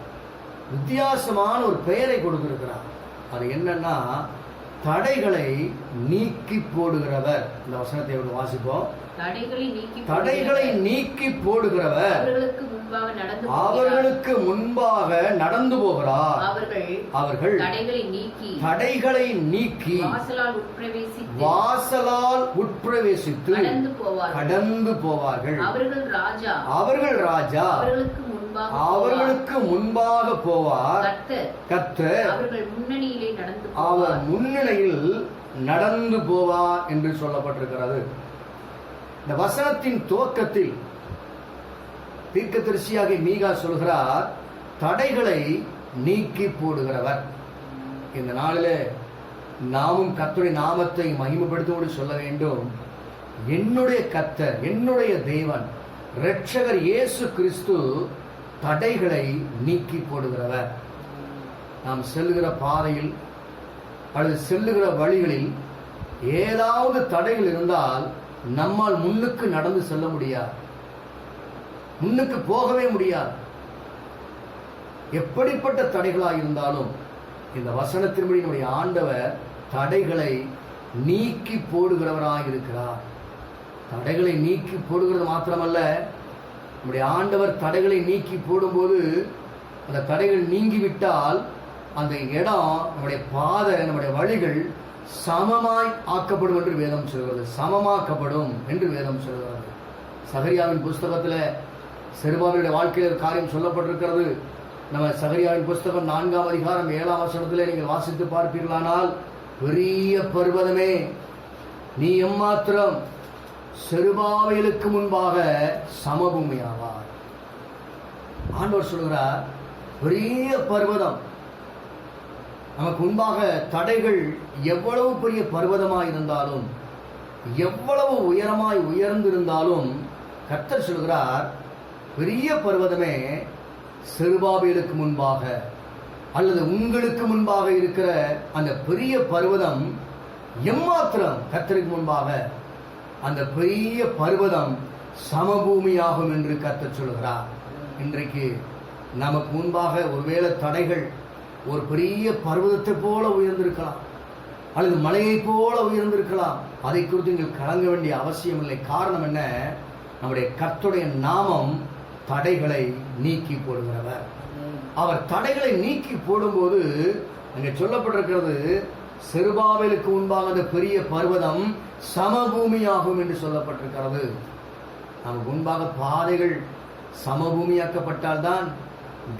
வித்தியாசமான ஒரு பெயரை கொடுத்திருக்கிறார். அது என்னன்னா, தடைகளை நீக்கி போடுகிறவர். இந்த வசனத்தை வாசிப்போம். தடைகளை நீக்கி போடுகிறவர் அவர்களுக்கு முன்பாக நடந்து போகிறார். அவர்கள் தடைகளை நீக்கி வாசலால் உட்பிரவேசித்து கடந்து போவார்கள். அவர்கள் ராஜா அவர்களுக்கு முன்பாக போவார். கர்த்தர் அவர் முன்னணியில் நடந்து போவார் என்று சொல்லப்பட்டிருக்கிறது. இந்த வசனத்தின் துவக்கத்தில் தீர்க்கதரிசியாகிய மீகா சொல்கிறார், தடைகளை நீக்கி போடுகிறவர். இந்த நாளிலே நாமும் கர்த்தருடைய நாமத்தை மகிமைப்படுத்தும்படி சொல்ல வேண்டும். என்னுடைய கர்த்தர், என்னுடைய தேவன், இரட்சகர் இயேசு கிறிஸ்து தடைகளை நீக்கி போடுகிறவர். நாம் செல்லுகிற பாதையில் அல்லது செல்லுகிற வழிகளில் ஏதாவது தடைகள் இருந்தால் நம்மால் முன்னுக்கு நடந்து செல்ல முடியாது, முன்னுக்கு போகவே முடியாது. எப்படிப்பட்ட தடைகளாக இருந்தாலும் இந்த வசனத்தின்படி நம்முடைய ஆண்டவர் தடைகளை நீக்கி போடுகிறவராக இருக்கிறார். தடைகளை நீக்கி போடுகிறது மாத்திரமல்ல, நம்முடைய ஆண்டவர் தடைகளை நீக்கி போடும்போது அந்த தடைகள் நீங்கிவிட்டால் அந்த இடம், நம்முடைய பாதை, நம்முடைய வழிகள் சமமாய் ஆக்கப்படும் என்று வேதம் சொல்கிறது. சமமாக்கப்படும் என்று வேதம் சொல்கிறது. சகரியாவின் புஸ்தகத்தில் செருபாபேலுடைய வாழ்க்கையில் ஒரு காரியம் சொல்லப்பட்டிருக்கிறது. நம்ம சகரியாவின் புஸ்தகம் 4ஆம் அதிகாரம் 7ஆம் வசனத்தில் நீங்கள் வாசித்து பார்ப்பீர்களானால், பெரிய பர்வதமே, நீ எம்மாத்திரம் செருபாபேலுக்கு முன்பாக சமபூமியாவார். ஆண்டவர் சொல்கிறார், பெரிய பர்வதம் நமக்கு முன்பாக தடைகள் எவ்வளவு பெரிய பர்வதமாய் இருந்தாலும், எவ்வளவு உயரமாய் உயர்ந்திருந்தாலும், கர்த்தர் சொல்கிறார், பெரிய பர்வதமே செருபாபேலுக்கு முன்பாக அல்லது உங்களுக்கு முன்பாக இருக்கிற அந்த பெரிய பர்வதம் எம்மாத்திரம் கர்த்தருக்கு முன்பாக அந்த பெரிய பர்வதம் சமபூமியாகும் என்று கர்த்தர் சொல்கிறார். இன்றைக்கு நமக்கு முன்பாக ஒருவேளை தடைகள் ஒரு பெரிய பர்வதத்தை போல உயர்ந்திருக்கலாம், அல்லது மலையை போல உயர்ந்திருக்கலாம். அதை குறித்து நீங்கள் கலங்க வேண்டிய அவசியம் இல்லை. காரணம் என்ன? நம்முடைய கர்த்தருடைய நாமம் தடைகளை நீக்கி போடுகிறவர். அவர் தடைகளை நீக்கி போடும்போது அங்கே சொல்லப்பட்டிருக்கிறது, செருபாபேலுக்கு முன்பாக அந்த பெரிய பர்வதம் சமபூமியாகும் என்று சொல்லப்பட்டிருக்கிறது. நமக்கு முன்பாக பாதைகள் சமபூமியாக்கப்பட்டால்தான்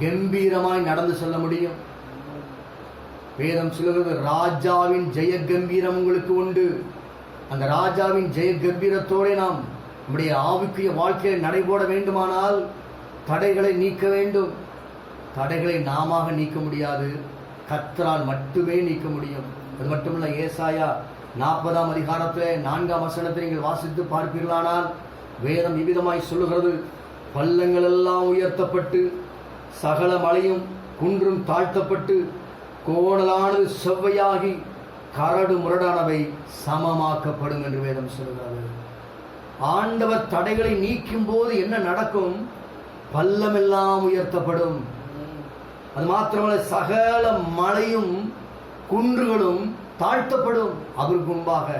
கம்பீரமாய் நடந்து செல்ல முடியும். வேதம் சொல்லுகிறது, ராஜாவின் ஜெய கம்பீரம் உங்களுக்கு உண்டு. அந்த ராஜாவின் ஜெய கம்பீரத்தோடு நாம் நம்முடைய ஆவிக்குரிய வாழ்க்கையை நடைபோட வேண்டுமானால் தடைகளை நீக்க வேண்டும். தடைகளை நாம நீக்க முடியாது, கர்த்தரால் மட்டுமே நீக்க முடியும். அது மட்டுமல்ல, ஏசாயா 40ஆம் அதிகாரத்தில் 4ஆம் வசனத்தை நீங்கள் வாசித்து பார்ப்பீர்களானால் வேதம் இவ்விதமாய் சொல்லுகிறது, பள்ளங்கள் எல்லாம் உயர்த்தப்பட்டு சகல மலையும் குன்றும் தாழ்த்தப்பட்டு கோணலானது செவ்வையாகி கரடு முரடானவை சமமாக்கப்படும் என்று வேதம் சொல்லுகிறது. ஆண்டவர் தடைகளை நீக்கும் போது என்ன நடக்கும்? பள்ளமெல்லாம் உயர்த்தப்படும். அது மாத்திரமல்ல, சகல மலையும் குன்றுகளும் தாழ்த்தப்படும். அவருக்கு முன்பாக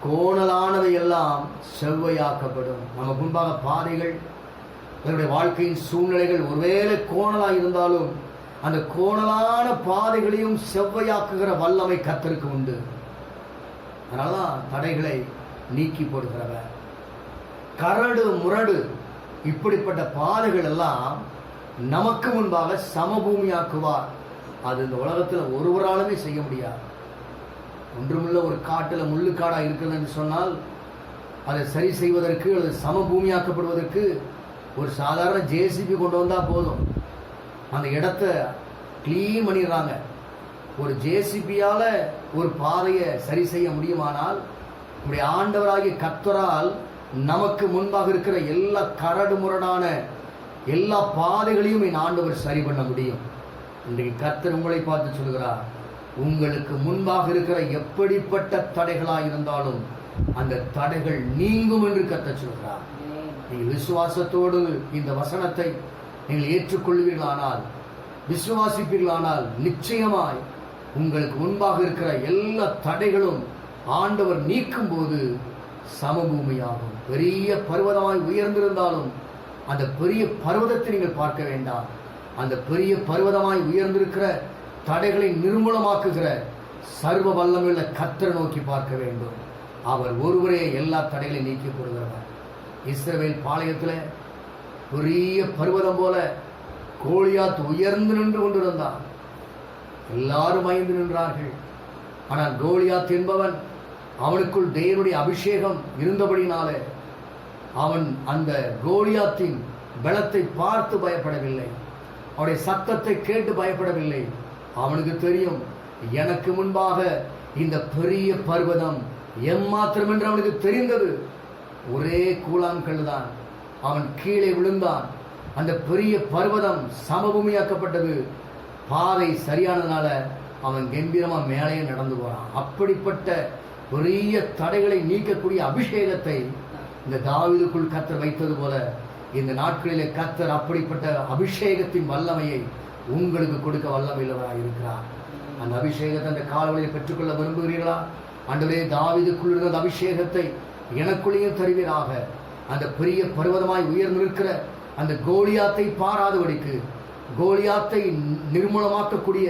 கோணலானவை எல்லாம் செவ்வையாக்கப்படும். நமக்கு முன்பாக பாதைகள், நம்முடைய வாழ்க்கையின் சூழ்நிலைகள் ஒருவேளை கோணலாக இருந்தாலும் அந்த கோணலான பாதைகளையும் செவ்வையாக்குகிற வல்லமை கர்த்தருக்கு உண்டு. அதனாலதான் தடைகளை நீக்கி போடுகிறவர். கரடு முரடு இப்படிப்பட்ட பாதைகள் எல்லாம் நமக்கு முன்பாக சமபூமியாக்குவார். அது இந்த உலகத்தில் ஒருவராலுமே செய்ய முடியாது. ஒன்றுமில்ல, ஒரு காட்டில் முள்ளுக்காடா இருக்குது என்று சொன்னால் அதை சரி செய்வதற்கு அல்லது சமபூமியாக்கப்படுவதற்கு ஒரு சாதாரண ஜேசிபி கொண்டு வந்தால் போதும், அந்த இடத்த கிளீன் பண்ணிடுறாங்க. ஒரு ஜேசிபியால் ஒரு பாதையை சரி செய்ய முடியுமானால் நம்முடைய ஆண்டவராகிய கர்த்தரால் நமக்கு முன்பாக இருக்கிற எல்லா கரடு முரடான எல்லா பாதைகளையும் என் ஆண்டவர் சரி பண்ண முடியும். இன்றைக்கு கர்த்தர் உங்களை பார்த்து சொல்கிறார், உங்களுக்கு முன்பாக இருக்கிற எப்படிப்பட்ட தடைகளாக இருந்தாலும் அந்த தடைகள் நீங்கும் என்று கர்த்தர் சொல்கிறார். நீங்கள் விசுவாசத்தோடு இந்த வசனத்தை நீங்கள் ஏற்றுக்கொள்வீர்களானால், விசுவாசிப்பீர்களானால், நிச்சயமாய் உங்களுக்கு முன்பாக இருக்கிற எல்லா தடைகளும் ஆண்டவர் நீக்கும் போது சமபூமியாகும். பெரிய பர்வதமாய் உயர்ந்திருந்தாலும் அந்த பெரிய பர்வதத்தை நீங்கள் பார்க்க வேண்டாம். அந்த பெரிய பர்வதமாய் உயர்ந்திருக்கிற தடைகளை நிர்மூலமாக்குகிற சர்வ வல்லமையுள்ள கர்த்தரை நோக்கி பார்க்க வேண்டும். அவர் ஒருவரே எல்லா தடைகளையும் நீக்கி கொடுக்கிறவர். இஸ்ரவேல் பாளையத்தில் பெரிய பர்வதம் போல கோலியாத் உயர்ந்து நின்று கொண்டிருந்தான். எல்லாரும் பயந்து நின்றார்கள். ஆனால் கோலியாத் என்பவன், அவனுக்குள் தேவனுடைய அபிஷேகம் இருந்தபடினாலே அவன் அந்த கோலியாத்தின் பலத்தை பார்த்து பயப்படவில்லை, அவருடைய சத்தத்தை கேட்டு பயப்படவில்லை. அவனுக்கு தெரியும், எனக்கு முன்பாக இந்த பெரிய பர்வதம் எம்மாத்திரம் என்று அவனுக்கு தெரிந்தது. ஒரே கூழாங்கல் தான். அவன் கீழே விழுந்தான். அந்த பெரிய பர்வதம் சமபூமியாக்கப்பட்டது. பாதை சரியானதுனால அவன் கம்பீரமா மேலே நடந்து போறான். அப்படிப்பட்ட பெரிய தடைகளை நீக்கக்கூடிய அபிஷேகத்தை இந்த தாவீதுக்குள் கர்த்தர் வைத்தது போல இந்த நாட்களிலே கர்த்தர் அப்படிப்பட்ட அபிஷேகத்தின் வல்லமையை உங்களுக்கு கொடுக்க வல்லமையுள்ளவராக இருக்கிறார். அந்த அபிஷேகத்தை அந்த காலவழியில் பெற்றுக்கொள்ள விரும்புகிறீர்களா? ஆண்டவரே, தாவீதுக்குள் இருந்த அபிஷேகத்தை எனக்குள்ளேயும் தருவீராக. அந்த பெரிய பர்வதமாய் உயர்ந்து நிற்கிற அந்த கோலியாத்தை பாராதபடிக்கு, கோலியாத்தை நிர்மூலமாக்கக்கூடிய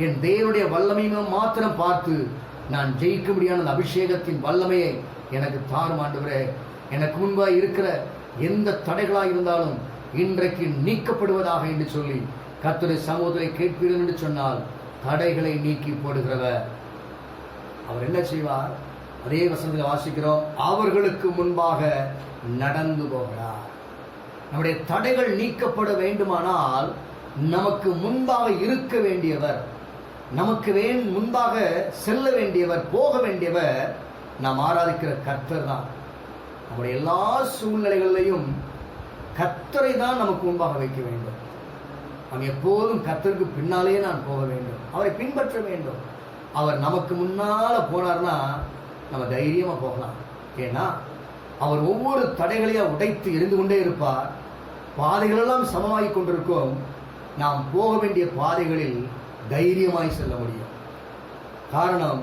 என் தேவனுடைய வல்லமையை மாத்திரம் பார்த்து நான் ஜெயிக்க முடியாத அந்த அபிஷேகத்தின் வல்லமையை எனக்கு தாரும் ஆண்டவரே. எனக்கு முன்பாக இருக்கிற எந்த தடைகளாக இருந்தாலும் இன்றைக்கு நீக்கப்படுவதாக என்று சொல்லி கர்த்தருடைய சமூகத்தை கேட்பீர்கள் என்று சொன்னால் தடைகளை நீக்கி போடுகிறவர் அவர் என்ன செய்வார்? அதே வசனத்தில் வாசிக்கிறோம், அவர்களுக்கு முன்பாக நடந்து போகிறார். நம்முடைய தடைகள் நீக்கப்பட வேண்டுமானால் நமக்கு முன்பாக இருக்க வேண்டியவர், நமக்கு முன்பாக செல்ல வேண்டியவர், போக வேண்டியவர் நாம் ஆராதிக்கிற கர்த்தர் தான். நம்முடைய எல்லா சூழ்நிலைகளிலையும் கர்த்தரை தான் நமக்கு முன்பாக வைக்க வேண்டும். நாம் எப்போதும் கர்த்தருக்கு பின்னாலேயே நான் போக வேண்டும், அவரை பின்பற்ற வேண்டும். அவர் நமக்கு முன்னால போனார்னா நம்ம தைரியமா போகலாம். ஏன்னா அவர் ஒவ்வொரு தடைகளையும் உடைத்து எரிந்து கொண்டே இருப்பார். பாதைகளெல்லாம் சமமாகி கொண்டிருக்கும். நாம் போக வேண்டிய பாதைகளில் தைரியமாய் செல்ல முடியும். காரணம்,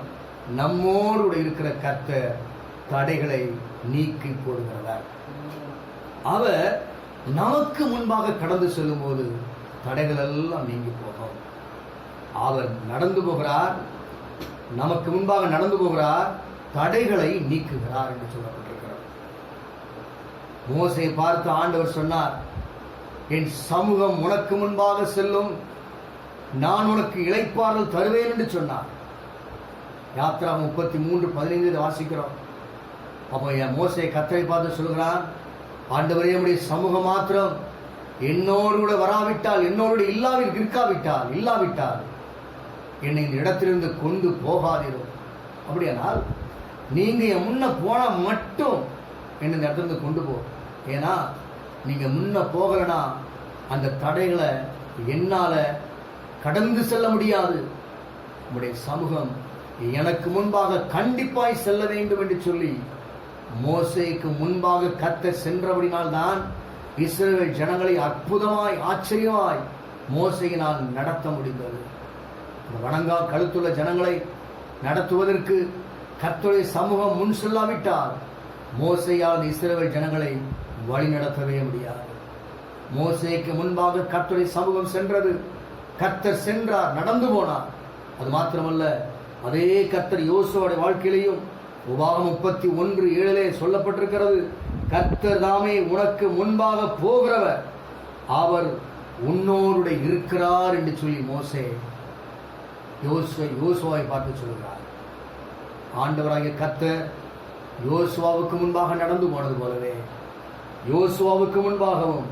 நம்மோடு இருக்கிற கர்த்தர் தடைகளை நீக்கி போடுகிறவர். அவர் நமக்கு முன்பாக கடந்து செல்லும் போது தடைகள் எல்லாம் நீங்கி போகும். அவர் நடந்து போகிறார், நமக்கு முன்பாக நடந்து போகிறார், தடைகளை நீக்குகிறார் என்று சொல்லப்பட்டிருக்கிறார். மோசேயை பார்த்து ஆண்டவர் சொன்னார், என் சமூகம் உனக்கு முன்பாக செல்லும், நான் உனக்கு இளைப்பாறுதல் தருவேன் என்று சொன்னார். யாத்ரா 33:15 வாசிக்கிறோம். அப்போ என் மோசேயை கர்த்தரை பார்த்து சொல்கிறான், ஆண்டவரே, நம்முடைய சமூகம் மாத்திரம் என்னோடு கூட வராவிட்டால், என்னோடு இல்லாவிட்டால் என்னை இந்த இடத்திலிருந்து கொண்டு போகாதீரும். அப்படியானால் நீங்க என் முன்ன போனா மட்டும் என்னை இந்த இடத்திலிருந்து கொண்டு போ. ஏன்னா நீங்க முன்ன போகலனா அந்த தடைகளை என்னால கடந்து செல்ல முடியாது. உங்களுடைய சமூகம் எனக்கு முன்பாக கண்டிப்பாய் செல்ல வேண்டும் என்று சொல்லி மோசேக்கு முன்பாக கர்த்தர் சென்றபடினால்தான் இஸ்ரவேல் ஜனங்களை அற்புதமாய் ஆச்சரியமாய் மோசேயினால் நடத்த முடிந்தது. வணங்கா கழுத்துள்ள ஜனங்களை நடத்துவதற்கு கர்த்தருடைய சமூகம் முன் செல்லாவிட்டால் மோசேயால் இஸ்ரவேல் ஜனங்களை வழி நடத்தவே முடியாது. மோசேக்கு முன்பாக கர்த்தருடைய சமூகம் சென்றது. கர்த்தர் சென்றார், நடந்து போனார். அது மாத்திரமல்ல, அதே கர்த்தர் யோசுவாவுடைய வாழ்க்கையிலையும் உபாகமம் 31:7 சொல்லப்பட்டிருக்கிறது, கர்த்தர் தாமே உனக்கு முன்பாக போகிறவர், அவர் உன்னோடு இருக்கிறார் என்று சொல்லி மோசே யோசுவாவை பார்த்து சொல்கிறார். ஆண்டவராகிய கர்த்தர் யோசுவாவுக்கு முன்பாக நடந்து போனது போலவே யோசுவாவுக்கு முன்பாகவும்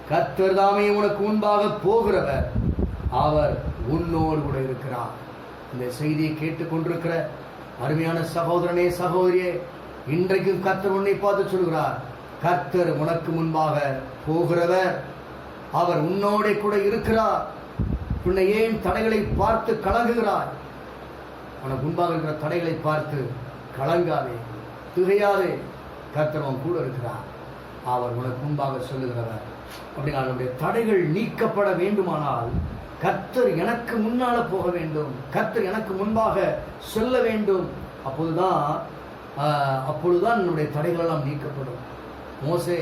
கர்த்தர் தாமே உனக்கு முன்பாக போகிறவர், அவர் உன்னோடு கூட இருக்கிறார். இந்த செய்தியை கேட்டுக்கொண்டிருக்கிற அருமையான சகோதரனே, சகோதரியே, இன்றைக்கும் கர்த்தர் உன்னை பார்த்து சொல்கிறார், கர்த்தர் உனக்கு முன்பாக போகிறவர், அவர் உன்னோட கூட இருக்கிறார். உன்னை ஏன் தடைகளை பார்த்து கலங்குகிறாய்? உனக்கு முன்பாக இருக்கிற தடைகளை பார்த்து கலங்காதே, திகையாதே. கர்த்தர் உன் கூட இருக்கிறார், அவர் உனக்கு முன்பாக சொல்லுகிறவர். அப்படின்னா நம்முடைய தடைகள் நீக்கப்பட வேண்டுமானால் கர்த்தர் எனக்கு முன்னால போக வேண்டும், கர்த்தர் எனக்கு முன்பாக சொல்ல வேண்டும். அப்பொழுதுதான் நம்முடைய தடைகள் எல்லாம் நீக்கப்படும். மோசே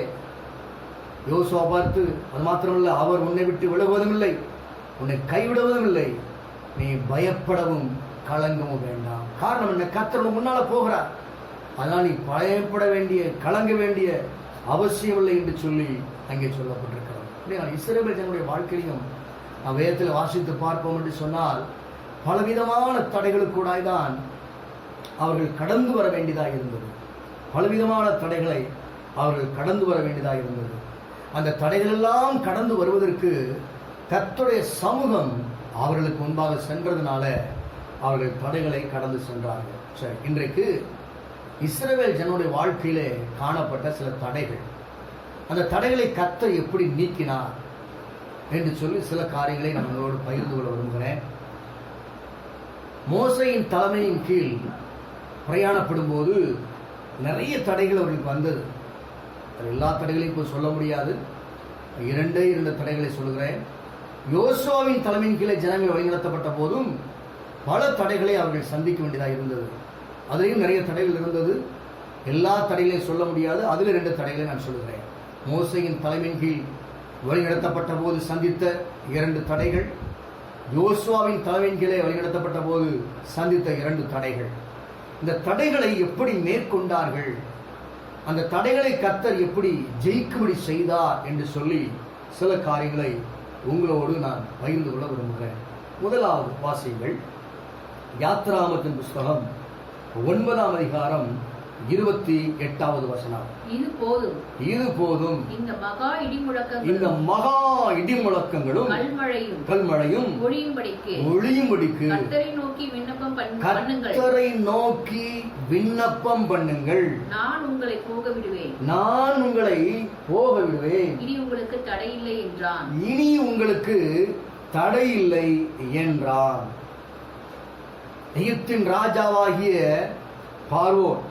யோசுவா பார்த்து, அது மாத்திரமல்ல, அவர் உன்னை விட்டு விலகுவதும் இல்லை, உன்னை கைவிடுவதும் இல்லை, நீ பயப்படவும் கலங்கவும் வேண்டாம். காரணம் என்ன? கர்த்தர் முன்னால போகிறார். அதனால் நீ பயப்பட வேண்டிய, கலங்க வேண்டிய அவசியம் இல்லை என்று சொல்லி அங்கே சொல்லப்பட்டிருக்கிறது. இஸ்ரவேல் ஜனங்களுடைய வாழ்க்கையிலும் நாம் வேதத்தில் வாசித்து பார்ப்போம் என்று சொன்னால் பலவிதமான தடைகளுக்கூடாய்தான் அவர்கள் கடந்து வர வேண்டியதாக இருந்தது. பலவிதமான தடைகளை அவர்கள் கடந்து வர வேண்டியதாக இருந்தது. அந்த தடைகள் எல்லாம் கடந்து வருவதற்கு கர்த்தருடைய சமூகம் அவர்களுக்கு முன்பாக சென்றதுனால அவர்கள் தடைகளை கடந்து சென்றார்கள். சரி, இன்றைக்கு இஸ்ரவேல் ஜனங்களுடைய வாழ்க்கையிலே காணப்பட்ட சில தடைகள், அந்த தடைகளை கர்த்தர் எப்படி நீக்கினார் என்று சொல்லி சில காரியங்களை நம்மளோடு பகிர்ந்து கொள்ள விரும்புகிறேன். மோசேயின் தலைமையின் கீழ் பிரயாணப்படும் போது நிறைய தடைகள் அவர்களுக்கு வந்தது. எல்லா தடைகளையும் இப்போ சொல்ல முடியாது, 2 தடைகளை சொல்கிறேன். யோசுவாவின் தலைமையின் கீழே ஜனங்கள் வழிநடத்தப்பட்ட போதும் பல தடைகளை அவர்கள் சந்திக்க வேண்டியதாக இருந்தது. அதிலையும் நிறைய தடைகள் இருந்தது. எல்லா தடைகளையும் சொல்ல முடியாது, அதில் 2 தடைகளை நான் சொல்கிறேன். மோசேயின் தலைமையின் கீழ் வழிநடத்தப்பட்ட போது சந்தித்த 2 தடைகள், யோசுவாவின் தலைமையின் கீழே வழிநடத்தப்பட்ட போது சந்தித்த 2 தடைகள். இந்த தடைகளை எப்படி மேற்கொண்டார்கள், அந்த தடைகளை கர்த்தர் எப்படி ஜெயிக்கும்படி செய்தார் என்று சொல்லி சில காரியங்களை உங்களோடு நான் பகிர்ந்து கொள்ள விரும்புகிறேன். முதலாவது வாசியுங்கள், யாத்ராகமத்தின் புஸ்தகம் 9ஆம் அதிகாரம் 28வது வசனம். இது போதும், இது போதும், இந்த மகா இடிமுழக்கங்களும் கல்மழையும் ஒழியும்படிக்கு கர்த்தரை நோக்கி விண்ணப்பம் பண்ணுங்கள். நான் உங்களை போக விடுவேன், இனி உங்களுக்கு தடை இல்லை என்றான். எகிப்தின் ராஜாவாகிய பார்வோன்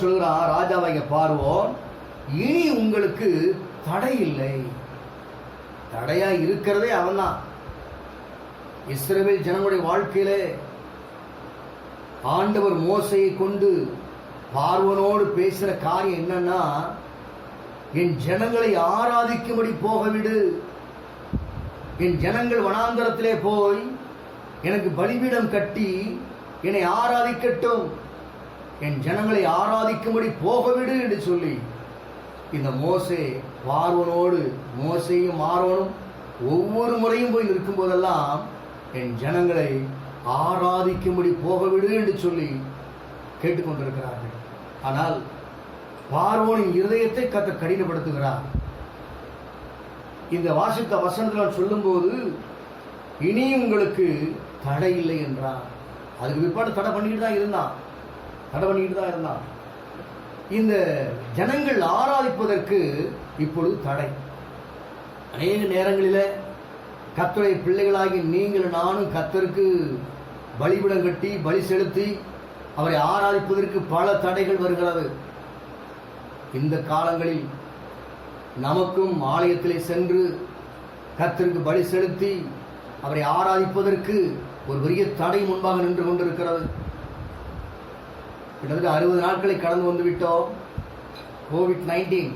சொல்கிறான், ராஜாவாகிய பார்வோன், இனி உங்களுக்கு தடை இல்லை. தடையா இருக்கிறதே அவன்தான். இஸ்ரவேல் ஜனங்களுடைய வாழ்க்கையிலே ஆண்டவர் மோசையை கொண்டு பார்வோனோடு பேசுற காரியம் என்னன்னா, என் ஜனங்களை ஆராதிக்கும்படி போகவிடு. என் ஜனங்கள் வனாந்தரத்திலே போய் எனக்கு பலிபீடம் கட்டி என்னை ஆராதிக்கட்டும், என் ஜனங்களை ஆராதிக்கும்படி போகவிடு என்று சொல்லி இந்த மோசேயும் ஆரோனும் ஒவ்வொரு முறையும் போய் நிற்கும் போதெல்லாம் என் ஜனங்களை ஆராதிக்கும்படி போகவிடு என்று சொல்லி கேட்டுக்கொண்டிருக்கிறார்கள். ஆனால் பார்வோனின் இருதயத்தை கர்த்தர் கடினப்படுத்துகிறார். இந்த வாசித்த வசனத்தில் சொல்லும்போது இனி உங்களுக்கு தடை இல்லை என்றார். அதுக்கு பிற்பாடு தடை பண்ணிக்கிட்டு தான் இருந்தான். இந்த ஜனங்கள் ஆராதிப்பதற்கு இப்பொழுது தடை. அநேக நேரங்களில் கர்த்தருடைய பிள்ளைகளாகி நீங்கள் நானும் கர்த்தருக்கு பலிபீடம் கட்டி பலி செலுத்தி அவரை ஆராதிப்பதற்கு பல தடைகள் வருகிறது. இந்த காலங்களில் நமக்கும் ஆலயத்திலே சென்று கர்த்தருக்கு பலி செலுத்தி அவரை ஆராதிப்பதற்கு ஒரு பெரிய தடை முன்பாக நின்று கொண்டிருக்கிறது. கிட்டத்தட்ட 60 நாட்களை கடந்து வந்து விட்டோம். COVID-19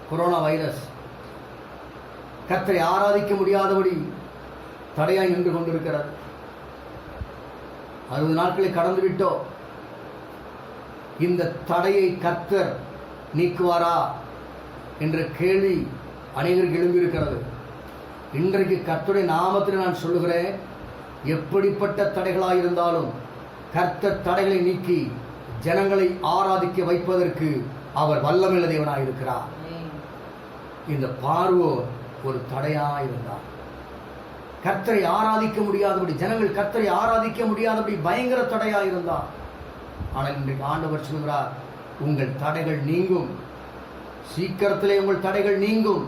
கொரோனா வைரஸ் கர்த்தரை ஆராதிக்க முடியாதபடி தடையாய் நின்று கொண்டிருக்கிறது. 60 நாட்களை கடந்து விட்டோம். இந்த தடையை கர்த்தர் நீக்குவாரா என்ற கேள்வி அனைவருக்கு எழும்பியிருக்கிறது. இன்றைக்கு கர்த்தருடைய நாமத்தில் நான் சொல்லுகிறேன், எப்படிப்பட்ட தடைகளாயிருந்தாலும் கர்த்தர் தடைகளை நீக்கி ஜனங்களை ஆராதிக்க வைப்பதற்கு அவர் வல்லமையுள்ள தேவனாயிருக்கிறார். இந்த பார்வோன் ஒரு தடையாயிருந்தார். கர்த்தரை ஆராதிக்க முடியாதபடி, ஜனங்கள் கர்த்தரை ஆராதிக்க முடியாதபடி பயங்கர தடையாயிருந்தார். ஆனால் இன்றைக்கு ஆண்டவர் சொல்கிறார், உங்கள் தடைகள் நீங்கும், சீக்கிரத்திலே உங்கள் தடைகள் நீங்கும்.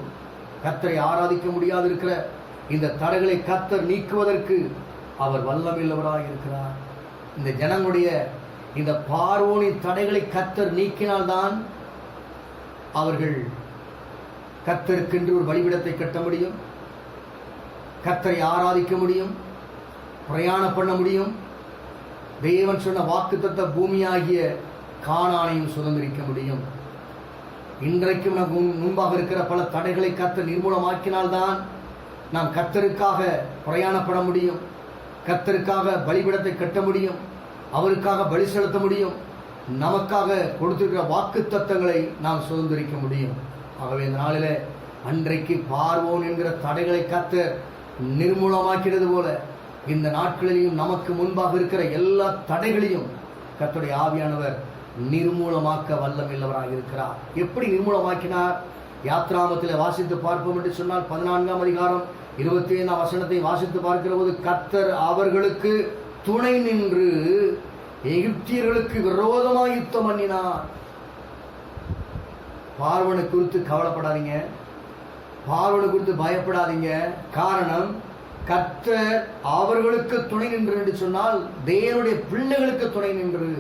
கர்த்தரை ஆராதிக்க முடியாது இருக்கிற இந்த தடைகளை கர்த்தர் நீக்குவதற்கு அவர் வல்லமையுள்ளவராக இருக்கிறார். இந்த ஜனங்களுடைய இந்த பார்வோனின் தடைகளை கர்த்தர் நீக்கினால்தான் அவர்கள் கர்த்தருக்கென்று ஒரு பலிபீடத்தை கட்ட முடியும், கர்த்தரை ஆராதிக்க முடியும், பிரயாணம் பண்ண முடியும், தேவன் சொன்ன வாக்குத்தத்த பூமியாகிய கானானையும் சுதந்திரிக்க முடியும். இன்றைக்கும் நமக்கு முன்பாக இருக்கிற பல தடைகளை கர்த்தர் நிர்மூலமாக்கினால்தான் நாம் கர்த்தருக்காக பிரயாணப்பட முடியும், கர்த்தருக்காக பலிபீடத்தை கட்ட முடியும், அவருக்காக பலி செலுத்த முடியும், நமக்காக கொடுத்திருக்கிற வாக்கு தத்தங்களை நாம் சுதந்திரிக்க முடியும். ஆகவே இந்த நாளில் அன்றைக்கு பார்வோன் என்கிற தடைகளை கர்த்தர் நிர்மூலமாக்கிறது போல இந்த நாட்களிலும் நமக்கு முன்பாக இருக்கிற எல்லா தடைகளையும் கர்த்தருடைய ஆவியானவர் நிர்மூலமாக்க வல்லமையுள்ளவராக இருக்கிறார். எப்படி நிர்மூலமாக்கினார்? யாத்ராமத்தில் வாசித்து பார்ப்போம் என்று சொன்னால் 14ஆம் அதிகாரம் 25ஆம் வசனத்தை வாசித்து பார்க்கிற போது, கர்த்தர் அவர்களுக்கு துணை நின்று எகிப்தியர்களுக்கு விரோதமாக யுத்தம் பண்ணினார். பார்வோனை குறித்து கவலைப்படாதீங்க, பார்வோனை குறித்து பயப்படாதீங்க. காரணம், கர்த்தர் அவர்களுக்கு துணை நின்று என்று சொன்னால் தேவனுடைய பிள்ளைகளுக்கு துணை நின்று.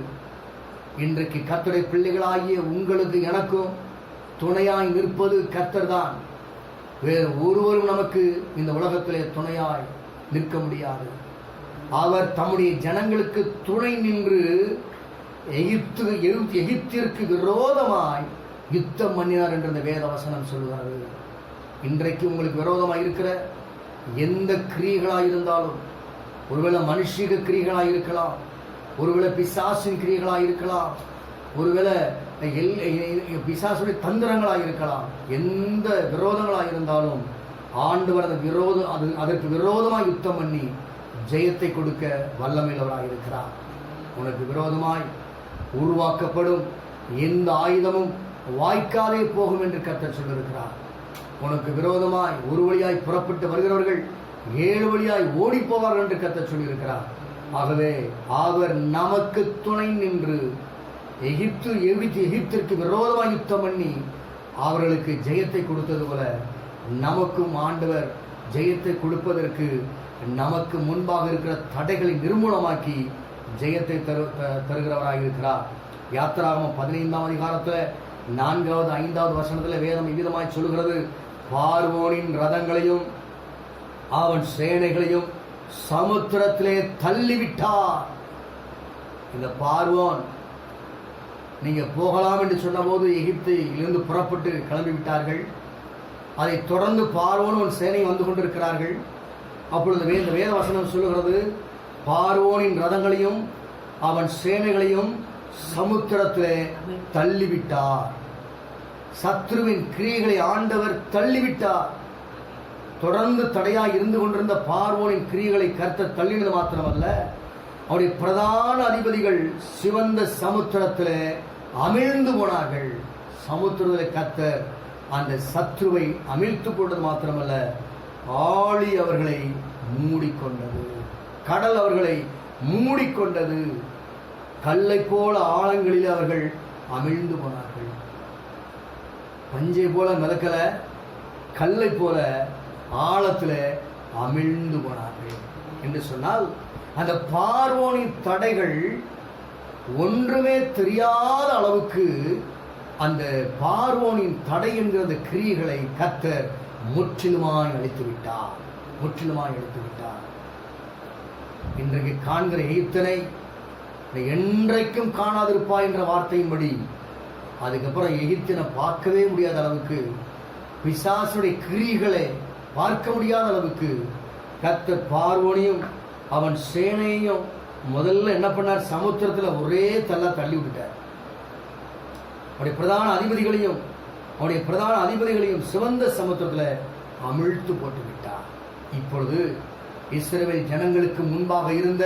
இன்றைக்கு கர்த்தருடைய பிள்ளைகளாகிய உங்களுக்கு எனக்கும் துணையாய் நிற்பது கர்த்தர் தான். வேறு ஒருவரும் நமக்கு இந்த உலகத்திலே துணையாய் நிற்க முடியாது. அவர் தம்முடைய ஜனங்களுக்கு துணை நின்று எகிப்திற்கு விரோதமாய் யுத்தம் பண்ணினார் என்று இந்த வேத வசனம் சொல்கிறது. இன்றைக்கு உங்களுக்கு விரோதமாக இருக்கிற எந்த கிரியைகளாக இருந்தாலும், ஒருவேளை மனுஷிக கிரியைகளாக இருக்கலாம், ஒருவேளை பிசாசின் கிரியைகளாக இருக்கலாம், ஒருவேளை பிசாசுடைய தந்திரங்களாக இருக்கலாம், எந்த விரோதங்களாக இருந்தாலும் ஆண்டவர் அதற்கு விரோதமாக யுத்தம் பண்ணி ஜெயத்தை கொடுக்க வல்லமையுள்ளவராக இருக்கிறார். உனக்கு விரோதமாய் உருவாக்கப்படும் எந்த ஆயுதமும் வாய்க்காலே போகும் என்று கர்த்தர் சொல்லியிருக்கிறார். உனக்கு விரோதமாய் ஒரு வழியாய் புறப்பட்டு வருகிறவர்கள் 7 வழியாய் ஓடி போவார்கள் என்று கர்த்தர் சொல்லியிருக்கிறார். ஆகவே அவர் நமக்கு துணை நின்று எகிப்திற்கு விரோதமாய் யுத்தம் பண்ணி அவர்களுக்கு ஜெயத்தை கொடுத்தது போல நமக்கும் ஆண்டவர் ஜெயத்தை கொடுப்பதற்கு நமக்கு முன்பாக இருக்கிற தடைகளை நிர்மூலமாக்கி ஜெயத்தை தருகிறவராக இருக்கிறார். யாத்திராகமம் 15ஆம் அதிகாரத்தில் 4வது 5வது வசனத்தில் வேதம் இவ்விதமாய் சொல்கிறது, பார்வோனின் ரதங்களையும் அவன் சேனைகளையும் சமுத்திரத்திலே தள்ளிவிட்டார். இந்த பார்வோன் நீங்க போகலாம் என்று சொன்னபோது எகிப்திலிருந்து புறப்பட்டு கிளம்பி விட்டார்கள். அதை தொடர்ந்து பார்வோன் சேனை வந்து கொண்டிருக்கிறார்கள். அப்பொழுது இந்த வேத வசனம் சொல்லுகிறது, பார்வோனின் ரதங்களையும் அவன் சேனைகளையும் சமுத்திரத்திலே தள்ளிவிட்டார். சத்ருவின் கிரியைகளை ஆண்டவர் தள்ளிவிட்டார். தொடர்ந்து தடையாய் இருந்து கொண்டிருந்த பார்வோனின் கிரியைகளை கர்த்தர் தள்ளினது மாத்திரமல்ல, அவருடைய பிரதான அதிபதிகள் சிவந்த சமுத்திரத்திலே அமிழ்ந்து போனார்கள். சமுத்திரத்தில் கர்த்தர் அந்த சத்ருவை அமிழ்த்து போட்டது மாத்திரமல்ல, ஆழி அவர்களை மூடிக்கொண்டது, கடல் அவர்களை மூடிக்கொண்டது. கல்லை போல ஆழங்களில் அவர்கள் அமிழ்ந்து போனார்கள். பஞ்சை போல மிதக்கல, கல்லை போல ஆழத்துல அமிழ்ந்து போனார்கள் என்று சொன்னால், அந்த பார்வோனின் தடைகள் ஒன்றுமே தெரியாத அளவுக்கு அந்த பார்வோனின் தடை என்கிற அந்த கிரியைகளை கர்த்தர் முற்றிலுமாய் அழித்து விட்டார். இன்றைக்கு காண்கிற எகிப்தனை என்றைக்கும் காணாதிருப்பாய் என்ற வார்த்தையின்படி அதுக்கப்புறம் எகிப்தினை பார்க்கவே முடியாத அளவுக்கு, பிசாசுடைய கிரியைகளை பார்க்க முடியாத அளவுக்கு கர்த்தர் பார்வோனையும் அவன் சேனையையும் முதல்ல என்ன பண்ணார், சமுத்திரத்தில் ஒரே தள்ளி விட்டார். அவருடைய பிரதான அதிபதிகளையும் சிவந்த சமுத்திரத்தில் அமிழ்த்து போட்டு விட்டார். இப்பொழுது இஸ்ரவேல் ஜனங்களுக்கு முன்பாக இருந்த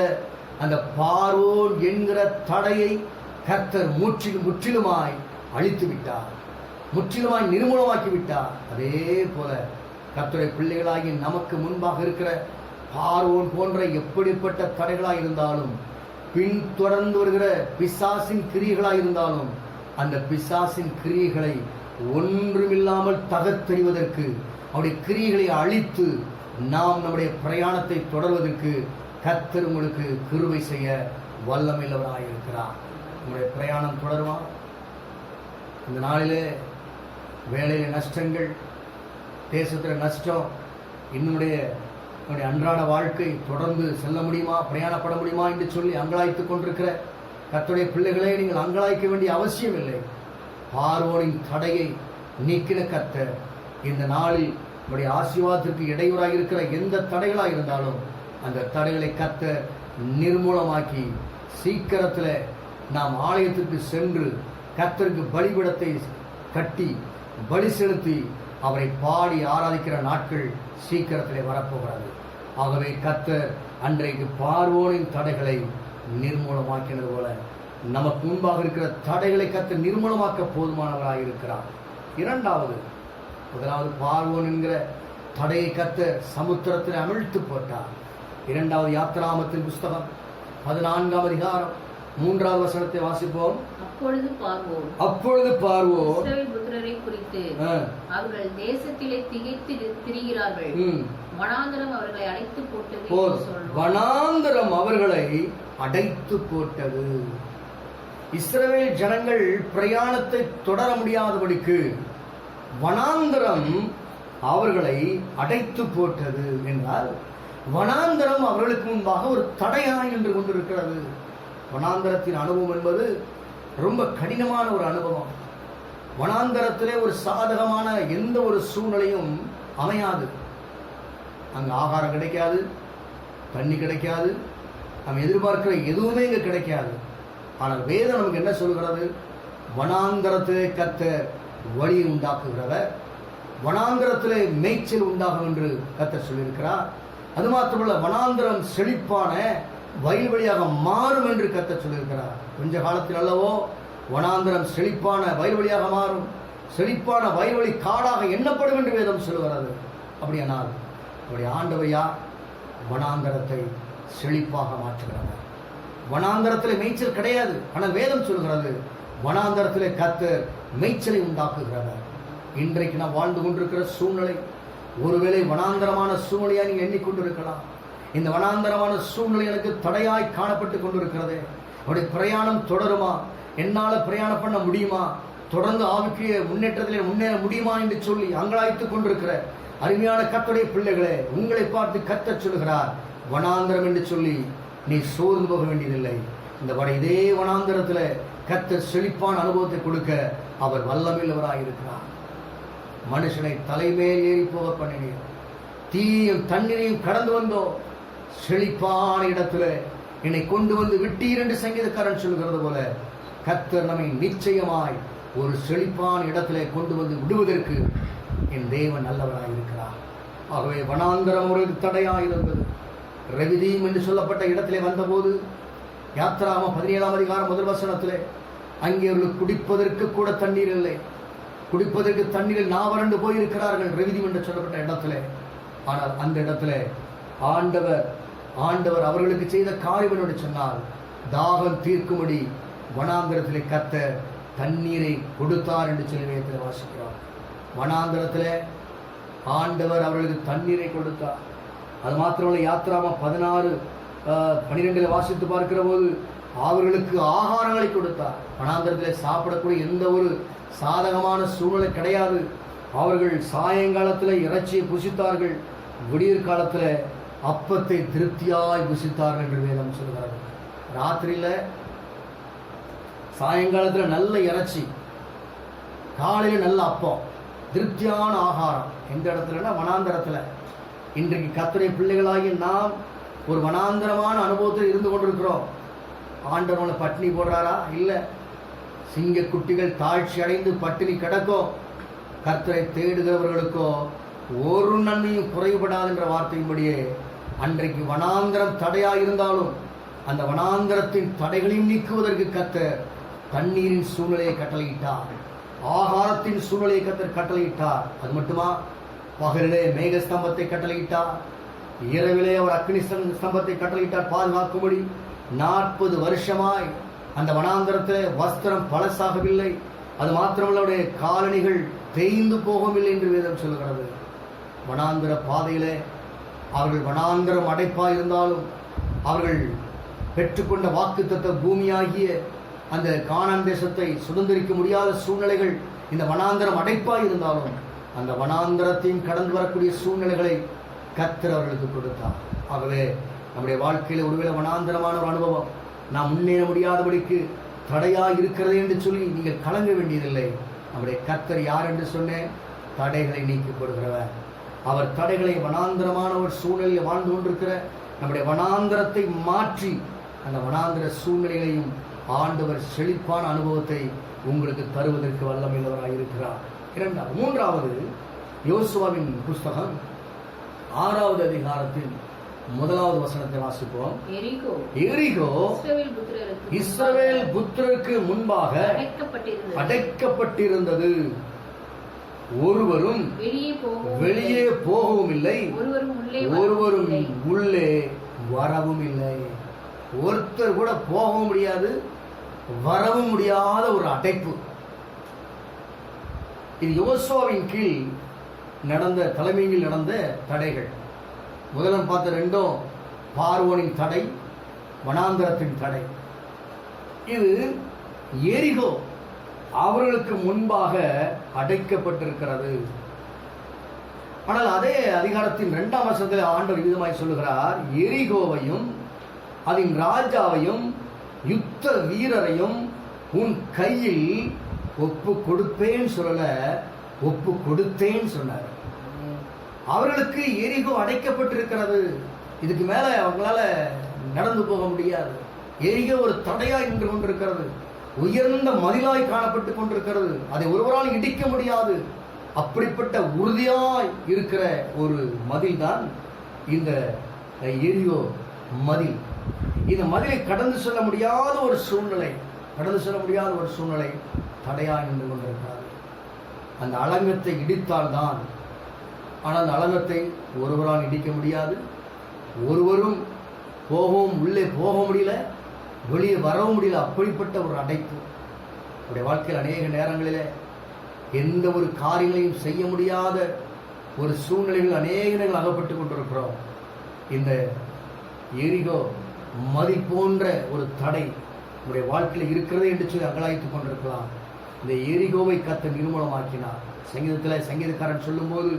அந்த பார்வோன் என்கிற தடையை கர்த்தர் முற்றிலுமாய் அழித்து விட்டார், முற்றிலுமாய் நிர்மூலமாக்கி விட்டார். அதே போல கர்த்தருடைய பிள்ளைகளாகி நமக்கு முன்பாக இருக்கிற பார்வோன் போன்ற எப்படிப்பட்ட தடைகளாக இருந்தாலும், பின்தொடர்ந்து வருகிற பிசாசின் கிரியைகளாக இருந்தாலும், அந்த பிசாசின் கிரியைகளை ஒன்றுமில்லாமல் தகர்த்தெறிவதற்கு, அவருடைய கிரியைகளை அழித்து நாம் நம்முடைய பிரயாணத்தை தொடர்வதற்கு கர்த்தர் உங்களுக்கு கிருபை செய்ய வல்லமையுள்ளவராக இருக்கிறார். நம்முடைய பிரயாணம் தொடருமா? இந்த நாளிலே வேலையில நஷ்டங்கள், தேசத்தில் நஷ்டம், நம்முடைய அன்றாட வாழ்க்கை தொடர்ந்து செல்ல முடியுமா, பிரயாணப்பட முடியுமா என்று சொல்லி அங்கலாய்த்துக் கொண்டிருக்கிற கர்த்தருடைய பிள்ளைகளே, நீங்கள் அங்கலாய்க்க வேண்டிய அவசியம் இல்லை. பார்வோனின் தடையை நீக்கின கர்த்தர் இந்த நாளில் நம்முடைய ஆசீர்வாதத்திற்கு இடையூறாக இருக்கிற எந்த தடைகளாக இருந்தாலும் அந்த தடைகளை கர்த்தர் நிர்மூலமாக்கி சீக்கிரத்தில் நாம் ஆலயத்திற்கு சென்று கர்த்தருக்கு பலிபீடத்தை கட்டி பலி செலுத்தி அவரை பாடி ஆராதிக்கிற நாட்கள் சீக்கிரத்திலே வரப்போகிறது. ஆகவே கர்த்தர் அன்றைக்கு பார்வோனின் தடைகளை நிர்மூலமாக்கினது போல நமக்கு முன்பாக இருக்கிற தடைகளை கர்த்தர் நிர்மூலமாக்க போதுமானவராக இருக்கிறார். முதலாவது பார்வோன் என்கிற தடையை கர்த்தர் சமுத்திரத்தில் அமிழ்த்து போட்டார். 2வது யாத்திராகமத்தின் புஸ்தகம் 14ஆம் அதிகாரம் 3வது வசனத்தை வாசிப்போம். அப்பொழுது பார்வோன் புத்திரரை குறித்து அவர்கள் தேசத்திலே திகைத்து திரிகிறார்கள், வனாந்தரம் அவர்களை அடைத்து போட்டது. வனாந்தரம் அவர்களை அடைத்து போட்டது. இஸ்ரவேல் ஜனங்கள் பிரயாணத்தை தொடர முடியாதபடிக்கு வனாந்தரம் அவர்களை அடைத்து போட்டது என்றால், வனாந்தரம் அவர்களுக்கு முன்பாக ஒரு தடையாய் நின்று கொண்டிருக்கிறது. வனாந்தரத்தின் அனுபவம் என்பது ரொம்ப கடினமான ஒரு அனுபவம். வனாந்தரத்திலே ஒரு சாதகமான எந்த ஒரு சூழ்நிலையும் அமையாது. அங்கே ஆகாரம் கிடைக்காது, தண்ணி கிடைக்காது, நம்ம எதிர்பார்க்கிற எதுவுமே இங்கே கிடைக்காது. ஆனால் வேதம் நமக்கு என்ன சொல்கிறது? வனாந்தரத்திலே கர்த்தர் வழியை உண்டாக்குகிறவர், வனாந்தரத்திலே மேய்ச்சல் உண்டாகும் என்று கர்த்தர் சொல்லியிருக்கிறார். அது மாத்திரமல்ல, வனாந்திரம் செழிப்பான வயல்வெளியாக மாறும் என்று கர்த்தர் சொல்லியிருக்கிறார். கொஞ்ச காலத்தில் அல்லவோ வனாந்திரம் செழிப்பான வயல்வெளியாக மாறும், செழிப்பான வயல்வெளி காடாக எண்ணப்படும் என்று வேதம் சொல்லுகிறது. அப்படியானால் அவருடைய ஆண்டவையா வனாந்தரத்தை செழிப்பாக மாற்றுகிறார். வனாந்தரத்தில் மேய்ச்சல் கிடையாது, ஆனால் வேதம் சொல்கிறது வனாந்தரத்திலே கர்த்தர் மேய்ச்சலை உண்டாக்குகிறார். இன்றைக்கு நாம் வாழ்ந்து கொண்டிருக்கிற சூழ்நிலை ஒருவேளை வனாந்தரமான சூழ்நிலையா நீங்க எண்ணிக்கொண்டிருக்கலாம். இந்த வனாந்தரமான சூழ்நிலை எனக்கு தடையாய் காணப்பட்டு கொண்டிருக்கிறது. அவருடைய பிரயாணம் தொடருமா? என்னால பிரயாணம் பண்ண முடியுமா? தொடர்ந்து ஆவிக்குரிய முன்னேற்றத்திலே முன்னேற முடியுமா என்று சொல்லி அங்கலாய்த்துக் கொண்டிருக்கிற அருமையான கர்த்தருடைய பிள்ளைகளே, உங்களை பார்த்து கர்த்தர் சொல்கிறார், வனாந்தரம் என்று சொல்லி நீ சோர்ந்து போக வேண்டியதில்லை. இதே வனாந்தரத்தில் கர்த்தர் செழிப்பான அனுபவத்தை கொடுக்க அவர் வல்லமையுள்ளவராயிருக்கிறார். மனுஷனை தலைமேல் ஏறி போக பண்ணினீர், தீயும் தண்ணீரையும் கடந்து வந்தோம், செழிப்பான இடத்துல என்னை கொண்டு வந்து விட்டீர் என்று சங்கீதக்காரன் சொல்கிறது போல கர்த்தர் நம்மை நிச்சயமாய் ஒரு செழிப்பான இடத்திலே கொண்டு வந்து விடுவதற்கு என் தேவன் நல்லவராயிருக்கிறார். ஆகவே வனாந்தரம் ஒரு தடையாயிருந்தது. ரெவிதீம் என்று சொல்லப்பட்ட இடத்திலே வந்தபோது யாத்திராகமம் 17ஆம் அதிகாரம் 1 வசனத்திலே அங்கே அவர்களுக்கு குடிப்பதற்கு கூட தண்ணீர் இல்லை, குடிப்பதற்கு தண்ணீரில் நாவறண்டு போயிருக்கிறார்கள் ரெவிதீம் என்று சொல்லப்பட்ட இடத்திலே. ஆனால் அந்த இடத்துல ஆண்டவர் அவர்களுக்கு செய்த காரியம் என்று சொன்னால், தாகம் தீர்க்கும்படி வனாந்தரத்திலே கர்த்தர் தண்ணீரை கொடுத்தார் என்று சொல்லி வேதத்தில் வாசிக்கிறோம். வனாந்தரத்தில் ஆண்டவர் அவர்களுக்கு தண்ணீரை கொடுத்தார். அது மாத்திரமல்ல, யாத்திராகமம் 16:12 வாசித்து பார்க்கிற போது அவர்களுக்கு ஆகாரங்களை கொடுத்தார். வனாந்தரத்தில் சாப்பிடக்கூடிய எந்த ஒரு சாதகமான சூழ்நிலை கிடையாது. அவர்கள் சாயங்காலத்தில் இறைச்சியை புசித்தார்கள், விடியற் காலத்தில் அப்பத்தை திருப்தியாய் புசித்தார்கள் என்று வேதம் சொல்கிறார்கள். ராத்திரியில் சாயங்காலத்தில் நல்ல இறைச்சி, காலையில் நல்ல அப்பம், திருப்தியான ஆகாரம். எந்த இடத்துலன்னா வனாந்தரத்தில். இன்றைக்கு கர்த்தருடைய பிள்ளைகளாகி நாம் ஒரு வனாந்தரமான அனுபவத்தில் இருந்து கொண்டிருக்கிறோம். ஆண்டவனை பட்டினி போடுறாரா? இல்லை. சிங்க குட்டிகள் தாழ்ச்சி அடைந்து பட்டினி கிடக்கும். கர்த்தரை தேடுகிறவர்களுக்கோ ஒரு நன்மையும் குறைபடாது என்ற வார்த்தையின்படியே அன்றைக்கு வனாந்தரம் தடையாக இருந்தாலும் அந்த வனாந்தரத்தின் தடைகளையும் நீக்குவதற்கு கர்த்தர் தண்ணீரின் சூழ்நிலையை கட்டளையிட்டார், ஆகாரத்தின் சூழ்நிலையை கர்த்தர் கட்டளையிட்டார். அது மட்டுமா, பகலிலே மேக ஸ்தம்பத்தை கட்டளையிட்டார், இரவிலே அவர் அக்னி ஸ்தம்பத்தை கட்டளையிட்டார் பாதுகாக்கும்படி. 40 வருஷமாய் அந்த வனாந்தரத்தில் வஸ்திரம் பழசாகவில்லை. அது மாத்திரமல்ல, அவருடைய காலணிகள் தேய்ந்து போகவில்லை என்று வேதம் சொல்கிறது. வனாந்தர பாதையிலே அவர்கள் வனாந்தரம் அடைப்பாக இருந்தாலும் அவர்கள் பெற்றுக்கொண்ட வாக்குத்தத்த பூமியாகிய அந்த கானான் தேசத்தை சுதந்திரிக்க முடியாத சூழ்நிலைகள் இந்த வனாந்தரம் அடைப்பாக இருந்தாலும் அந்த வனாந்தரத்தையும் கடந்து வரக்கூடிய சூழ்நிலைகளை கர்த்தர் அவர்களுக்கு கொடுத்தார். ஆகவே நம்முடைய வாழ்க்கையில் ஒருவேளை வனாந்தரமான ஒரு அனுபவம் நாம் முன்னேற முடியாதபடிக்கு தடையாக இருக்கிறது என்று சொல்லி நீங்கள் கலங்க வேண்டியதில்லை. நம்முடைய கர்த்தர் யார் என்று சொன்னேன்? தடைகளை நீக்கி கொடுக்கிறவர். அவர் தடைகளை வனாந்தரமான ஒரு சூழ்நிலையில் வாழ்ந்து கொண்டிருக்கிற நம்முடைய வனாந்தரத்தை மாற்றி அந்த வனாந்தர சூழ்நிலைகளையும் ஆண்டவர் செழிப்பான அனுபவத்தை உங்களுக்கு தருவதற்கு வல்லமையுள்ளவராக இருக்கிறார். மூன்றாவது, யோசுவாவின் புஸ்தகம் 6வது அதிகாரத்தில் 1வது வசனத்தை வாசிப்போம். எரிகோ இஸ்ரவேல் புத்திரருக்கு முன்பாக அடைக்கப்பட்டிருந்தது, ஒருவரும் வெளியே போகவும் இல்லை, ஒருவரும் உள்ளே வரவும் இல்லை. ஒருத்தர் கூட போகவும் முடியாது, வரவும் முடியாத ஒரு அடைப்பு. இது யோசுவாவின் கீழ் நடந்த தலைமையில் நடந்த தடைகள். முதல்ல பார்த்த ரெண்டும் பார்வோனின் தடை, வனாந்தரத்தின் தடை. இது எரிகோ அவர்களுக்கு முன்பாக அடைக்கப்பட்டிருக்கிறது. ஆனால் அதே அதிகாரத்தின் 2ஆம் வசனத்தில் ஆண்டவர் விதமாய் சொல்லுகிறார், எரிகோவையும் அதன் ராஜாவையும் யுத்த வீரரையும் உன் கையில் ஒப்பு கொடுப்பேன் சொல்லல, ஒப்பு கொடுத்தேன் சொன்னார். அவர்களுக்கு எரிகோ அடைக்கப்பட்டிருக்கிறது. இதுக்கு மேல அவங்களால நடந்து போக முடியாது. எரிகோ ஒரு தடையாய் நின்று கொண்டிருக்கிறது, உயர்ந்த மதிலாய் காணப்பட்டு கொண்டிருக்கிறது. அதை ஒருவரால் இடிக்க முடியாது. அப்படிப்பட்ட உறுதியாய் இருக்கிற ஒரு மதில் தான் இந்த எரிகோ மதில். இந்த மதிலை கடந்து செல்ல முடியாத ஒரு சூழ்நிலை, தடையாய் நின்று கொண்டிருக்கிறார். அந்த அலங்கத்தை இடித்தால்தான், ஆனால் அந்த அலங்கத்தை ஒருவரால் இடிக்க முடியாது. ஒருவரும் உள்ளே போக முடியல, வெளியே வரவும் முடியல. அப்படிப்பட்ட ஒரு அடைப்பு நம்முடைய வாழ்க்கையில் அநேக நேரங்களிலே எந்த ஒரு காரியங்களையும் செய்ய முடியாத ஒரு சூழ்நிலைகள் அநேக நேரங்கள் அகப்பட்டு கொண்டிருக்கிறோம். இந்த எரிகோ மதில் போன்ற ஒரு தடை நம்முடைய வாழ்க்கையில் இருக்கிறது என்று சொல்லி அகலாய்த்துக் கொண்டிருக்கலாம். இந்த எரிகோவை கர்த்தர் நிர்மூலமாக்கினார். சங்கீதக்காரன் சொல்லும்போது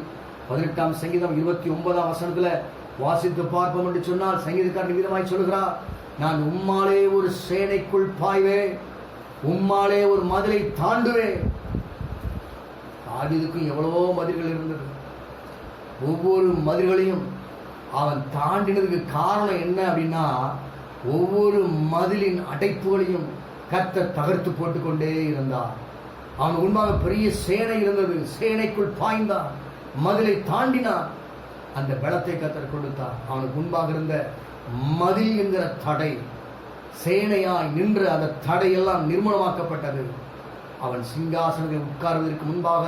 18ஆம் சங்கீதம் 29ஆம் வசனத்தில் வாசித்து பார்ப்போம் என்று சொன்னால் சங்கீதக்காரன் விதமாய் சொல்கிறார், நான் உம்மாலே ஒரு சேனைக்குள் பாய்வேன், உம்மாலே ஒரு மதிலை தாண்டுவேன். தாவீதுக்கும் எவ்வளவோ மதில்கள் இருந்தது. ஒவ்வொரு மதில்களையும் அவன் தாண்டினதுக்கு காரணம் என்ன அப்படின்னா, ஒவ்வொரு மதிலின் அடைப்புகளையும் கர்த்தர் தகர்த்து போட்டுக்கொண்டே இருந்தார். அவன் முன்பாக பெரிய சேனை இருந்தது. சேனைக்குள் பாய்ந்தான், மதிலை தாண்டினான். அந்த பலத்தை கர்த்தர் கொடுத்தார். அவனுக்கு முன்பாக இருந்த மதில் என்கிற தடை, சேனையாய் நின்று அந்த தடையெல்லாம் நிர்மூலமாக்கப்பட்டது. அவன் சிங்காசனத்தில் உட்கார்வதற்கு முன்பாக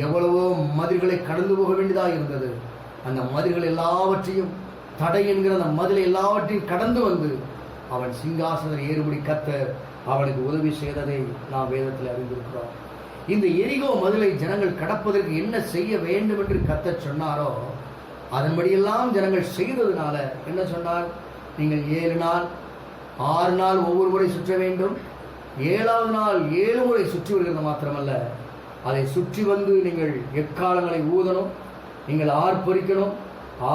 எவ்வளவோ மதில்களை கடந்து போக வேண்டியதாக இருந்தது. அந்த மதில்கள் எல்லாவற்றையும், தடை என்கிற அந்த மதிலை எல்லாவற்றையும் கடந்து வந்து அவன் சிங்காசனத்தில் ஏறுபடி கர்த்தர் அவனுக்கு உதவி செய்ததை நாம் வேதத்தில் அறிந்திருக்கிறோம். இந்த எரிகோ மதிலை ஜனங்கள் கடப்பதற்கு என்ன செய்ய வேண்டும் என்று கர்த்தர் சொன்னாரோ அதன்படியெல்லாம் ஜனங்கள் செய்ததுனால என்ன சொன்னார், நீங்கள் 7 நாள் 6 நாள் ஒவ்வொரு முறை சுற்ற வேண்டும். 7ஆவது நாள் 7 முறை சுற்றி வருகிறது மாத்திரமல்ல, அதை சுற்றி வந்து நீங்கள் எக்காலங்களை ஊதணும், நீங்கள் ஆர்ப்பரிக்கணும்,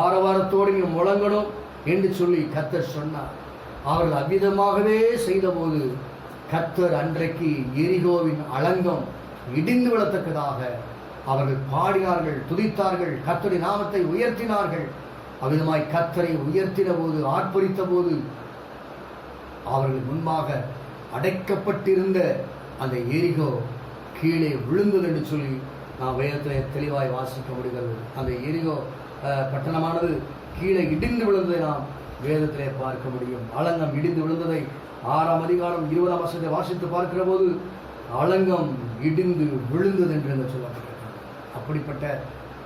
ஆரவாரத்தோடு நீங்கள் முழங்கணும் என்று சொல்லி கர்த்தர் சொன்னார். அவர்கள் அவ்விதமாகவே செய்தபோது கர்த்தர் அன்றைக்கு எரிகோவின் அலங்கம் இடிந்து விழத்தக்கதாக அவர்கள் பாடினார்கள், துதித்தார்கள், கர்த்தருடைய நாமத்தை உயர்த்தினார்கள். அவ்விதமாய் கர்த்தரை உயர்த்தின போது, ஆர்ப்பரித்த போது அவர்கள் முன்பாக அடைக்கப்பட்டிருந்த அந்த எரிகோ கீழே விழுந்தது என்று சொல்லி நாம் வேதத்தில் தெளிவாய் வாசிக்க முடிகிறது. அந்த எரிகோ பட்டணமானது கீழே இடிந்து விழுந்ததை நாம் வேதத்திலே பார்க்க முடியும். அலங்கம் இடிந்து விழுந்ததை 6ஆம் அதிகாரம் 20ஆம் வசனத்தை வாசித்து பார்க்கிற போது அலங்கம் இடிந்து விழுந்தது என்று சொல்லப்பட்டிருக்கிறது. அப்படிப்பட்ட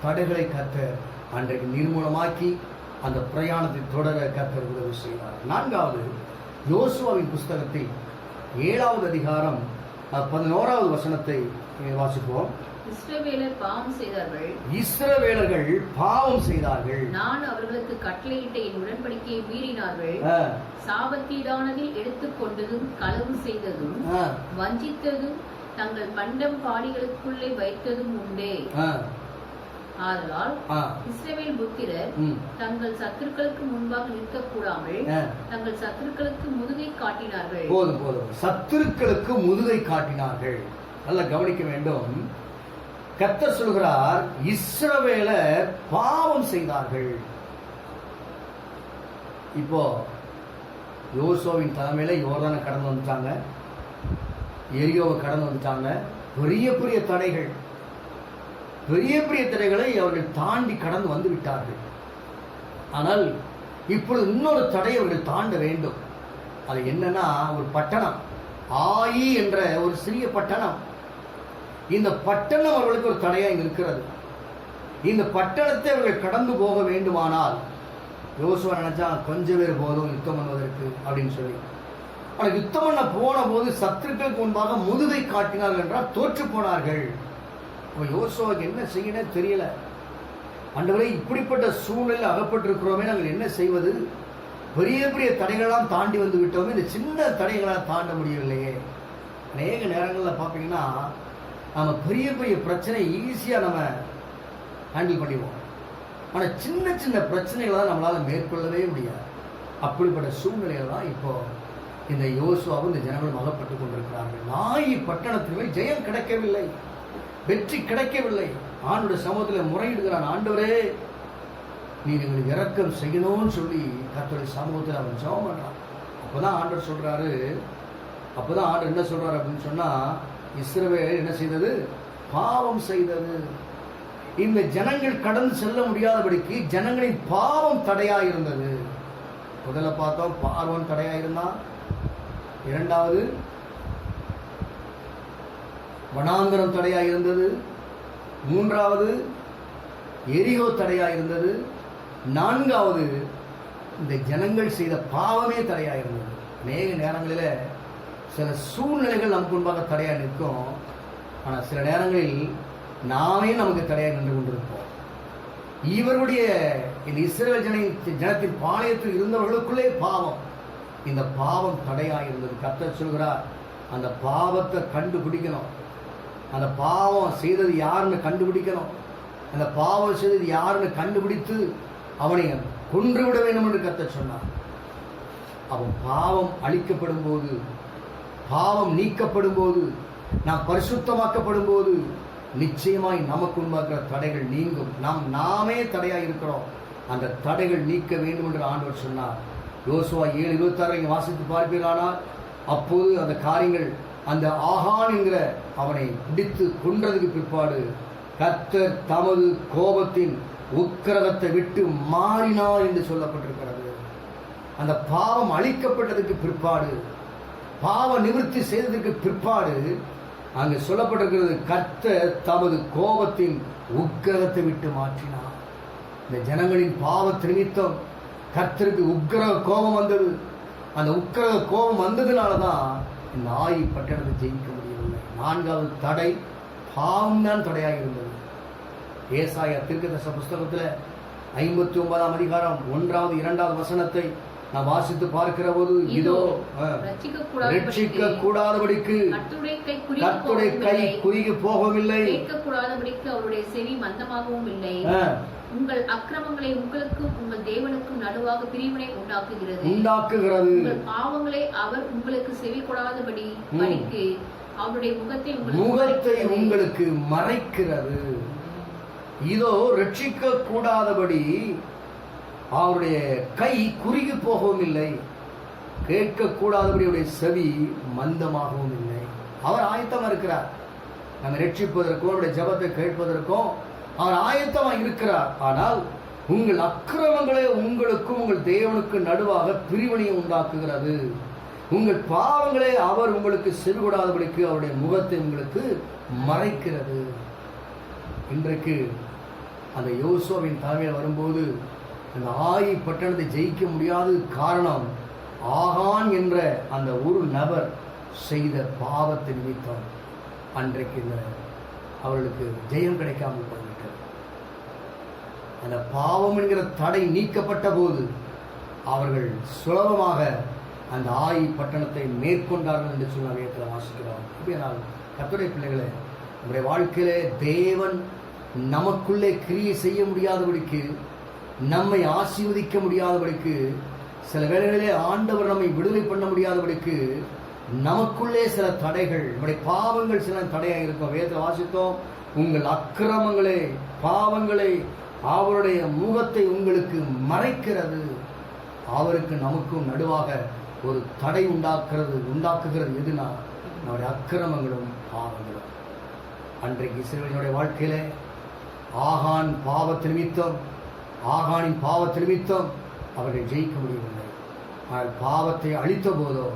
தடைகளை கர்த்தர் அன்றைக்கு நிர்மூலமாக்கி அந்த பிரயாணத்தை தொடர கர்த்தர் உதவி செய்தார். 4வது யோசுவாவின் புஸ்தகத்தில் 7ஆவது அதிகாரம் 11ஆவது வசனத்தை வாசிப்போம். இஸ்ரவேலர்கள் பாவம் செய்தார்கள். நான் அவர்களுக்கு கட்டளையிட்ட என் உடன்படிக்கையை மீறினார்கள். சாபத்தீடானதில் எடுத்துக்கொண்டதும், களவு செய்ததும், வஞ்சித்ததும், தங்கள் பண்டம் பாடிகளுக்குள்ளே வைத்ததும் உண்டே. ஆதலால் இஸ்ரவேல் புத்திரர் தங்கள் சத்துருக்களுக்கு முன்பாக நிற்கக்கூடாமல் தங்கள் சத்துருக்களுக்கு முதுகை காட்டினார்கள். போதும், சத்துருக்களுக்கு முதுகை காட்டினார்கள். நல்லா கவனிக்க வேண்டும். கர்த்தர் சொல்கிறார், இஸ்ரவேலர் பாவம் செய்தார்கள். இப்போ யோசுவாவின் தலைமையில யோர்தானை கடந்து வந்துட்டாங்க, எரிகோவை கடந்து வந்துட்டாங்க. பெரிய பெரிய தடைகள், பெரிய பெரிய தடைகளை அவர்கள் தாண்டி கடந்து வந்து விட்டார்கள். ஆனால் இப்பொழுது இன்னொரு தடை அவர்கள் தாண்ட வேண்டும். அது என்னன்னா, ஒரு பட்டணம், ஆயி என்ற ஒரு சிறிய பட்டணம். இந்த பட்டணம் அவர்களுக்கு ஒரு தடையாக இருக்கிறது. இந்த பட்டணத்தை அவர்கள் கடந்து போக வேண்டுமானால் யோசுவா நினைச்சா கொஞ்சம் பேர் போதும் யுத்தம் பண்ணுவதற்கு அப்படின்னு சொல்லி. ஆனால் யுத்தம் பண்ண போன போது சத்துருக்களுக்கு முன்பாக முதுகை காட்டினார்கள் என்றால் தோற்று போனார்கள். யோசுவாவுக்கு என்ன செய்யணும் தெரியல. ஆண்டவரே, இப்படிப்பட்ட சூழ்நிலையில் அகப்பட்டிருக்கிறோமே, நாங்கள் என்ன செய்வது? பெரிய பெரிய தடைகளாம் தாண்டி வந்து விட்டோமே, இந்த சின்ன தடைகளால் தாண்ட முடியவில்லையே. அநேக நேரங்களில் பார்த்தீங்கன்னா நம்ம பெரிய பெரிய பிரச்சனை ஈஸியாக நம்ம ஹேண்டில் பண்ணிடுவோம். ஆனால் சின்ன சின்ன பிரச்சனைகளை தான் நம்மளால் மேற்கொள்ளவே முடியாது. அப்படிப்பட்ட சூழ்நிலையில் தான் இப்போ இந்த யோசுவாவும் இந்த ஜனங்களும் அகப்பட்டு கொண்டிருக்கிறார்கள். நாயி பட்டணத்திலே ஜெயம் கிடைக்கவில்லை, வெற்றி கிடைக்கவில்லை. ஆண்டவருடைய சமூகத்தில் முறையிடுகிறான், ஆண்டவரே நீ எங்களுக்கு இரக்கம் செய்யணும்னு சொல்லி கர்த்தருடைய சமூகத்தில் அவன் ஜெபம் பண்றான். அப்போதான் ஆண்டவர் சொல்றாரு, அப்போதான் ஆண்டவர் என்ன சொல்றாரு அப்படின்னு சொன்னா, இஸ்ரவேல் என்ன செய்தது? பாவம் செய்தது. இந்த ஜனங்கள் கடந்து செல்ல முடியாதபடிக்கு ஜனங்களின் பாவம் தடையா இருந்தது. முதல்ல பார்த்தோம் பார்வோன் தடையா இருந்தான், இரண்டாவது வனாந்தரம் தடையா இருந்தது, மூன்றாவது எரிகோ தடையா இருந்தது, நான்காவது இந்த ஜனங்கள் செய்த பாவமே தடையா இருந்தது. அநேக நேரங்களில் சில சூழ்நிலைகள் நமக்கு முன்பாக தடையா நிற்கும், ஆனால் சில நேரங்களில் நாமே நமக்கு தடையாக நின்று கொண்டிருப்போம். இவருடைய இந்த இஸ்ரவேல் ஜனத்தின் பாளையத்தில் இருந்தவர்களுக்குள்ளே பாவம், இந்த பாவம் தடையாக இருந்தது. கர்த்தர் சொல்கிறார், அந்த பாவத்தை கண்டுபிடிக்கணும், அந்த பாவம் செய்தது யாருன்னு கண்டுபிடிக்கணும், அந்த பாவம் செய்தது யாருன்னு கண்டுபிடித்து அவனை கொன்றுவிட வேண்டும் என்று கர்த்தர் சொன்னார். அவன் பாவம் அழிக்கப்படும் போது, பாவம் நீக்கப்படும் போது, நாம் பரிசுத்தமாக்கப்படும் போது நிச்சயமாய் நமக்கு உண்டாக்குற தடைகள் நீங்கும். நாமே தடையாக இருக்கிறோம், அந்த தடைகள் நீக்க வேண்டும் என்று ஆண்டவர் சொன்னார். யோசுவா 7:26 வாசித்து பார்ப்பீரானால், அப்போது அந்த காரியங்கள் அந்த ஆகான் என்கிற அவனை பிடித்து கொன்றதுக்கு பிற்பாடு கர்த்தர் தமது கோபத்தின் உக்கிரகத்தை விட்டு மாறினார் என்று சொல்லப்பட்டிருக்கிறது. அந்த பாவம் அழிக்கப்பட்டதுக்கு பிற்பாடு, பாவ நிவர்த்தி செய்ததற்கு பிற்பாடு அங்கு சொல்லப்பட்டிருக்கிறது, கர்த்தர் தமது கோபத்தின் உக்கிரகத்தை விட்டு மாற்றினார். இந்த ஜனங்களின் பாவ நிமித்தம் கர்த்தருக்கு உக்கிரக கோபம் வந்தது. அந்த உக்கிரக கோபம் வந்ததுனாலதான் இந்த ஆயி பட்டணத்தை ஜெயிக்க முடியவில்லை. நான்காவது தடை பாவம் தான் தடையாக இருந்தது. ஏசாயா தீர்க்கதரிசன புஸ்தகத்தில் 59ஆம் அதிகாரம் 1வது 2வது வசனத்தை நான் வாசித்து பார்க்கிற போது, இதோ ரட்சிக்க கூடாதபடிக்கு கர்த்தருடைய கை குறுகி போகவில்லை, கேட்கக்கூடாதபடிக்கு அவருடைய செவி மந்தமாகவும் இல்லை. உங்கள் அக்கிரமங்களை உங்களுக்கும் உங்கள் தேவனுக்கும் நடுவாக பிரிவினை உண்டாக்குகிறது. உங்கள் பாவங்களை அவர் உங்களுக்கு செவி கொடாதபடி அவருடைய முகத்தை உங்களுக்கு மறைக்கிறது. இதோ ரட்சிக்க கூடாதபடி அவருடைய கை குறுகி போகவும் இல்லை, கேட்கக்கூடாதபடி அவருடைய செவி மந்தமாகவும் இல்லை. அவர் ஆயத்தமா இருக்கிறார், நம்ம ரட்சிப்பதற்கும் அவருடைய ஜபத்தை கேட்பதற்கும் அவர் ஆயத்தமா இருக்கிறார். ஆனால் உங்கள் அக்கிரமங்களே உங்களுக்கும் உங்கள் தேவனுக்கு நடுவாக பிரிவினையை உண்டாக்குகிறது. உங்கள் பாவங்களே அவர் உங்களுக்கு செவிகொடாதபடிக்கு அவருடைய முகத்தை உங்களுக்கு மறைக்கிறது. இன்றைக்கு அந்த யோசுவாவின் தலைமையில் வரும்போது அந்த ஆயி பட்டணத்தை ஜெயிக்க முடியாத காரணம் ஆகான் என்ற அந்த ஒரு நபர் செய்த பாவத்தை நிமித்தம் அன்றைக்கு இந்த அவர்களுக்கு ஜெயம் கிடைக்காமல் போய்விட்டது. அந்த பாவம் என்கிற தடை நீக்கப்பட்ட போது அவர்கள் சுலபமாக அந்த ஆயி பட்டணத்தை மேற்கொண்டார்கள் என்று சொன்ன வேதத்தில் வாசிக்கிறோம். இப்படியானால் கர்த்தருடைய பிள்ளைகளே, நம்முடைய வாழ்க்கையிலே தேவன் நமக்குள்ளே கிரியை செய்ய முடியாதபடிக்கு, நம்மை ஆசீர்வதிக்க முடியாதபடிக்கு, சில வேளைகளிலே ஆண்டவர் நம்மை விடுதலை பண்ண முடியாதபடிக்கு நமக்குள்ளே சில தடைகள், நம்முடைய பாவங்கள் சில தடையாக இருக்கும். வேதத்தை வாசித்தோம், உங்கள் அக்கிரமங்களே பாவங்களே அவருடைய முகத்தை உங்களுக்கு மறைக்கிறது. அவருக்கு நமக்கும் நடுவாக ஒரு தடை உண்டாக்குகிறது எதுனா நம்முடைய அக்கிரமங்களும் பாவங்களும். அன்றைக்கு இஸ்ரவேலினுடைய வாழ்க்கையிலே ஆகானின் பாவத்து நிமித்தம் அவர்கள் ஜெயிக்க முடியவில்லை. ஆனால் பாவத்தை அழித்த போதோ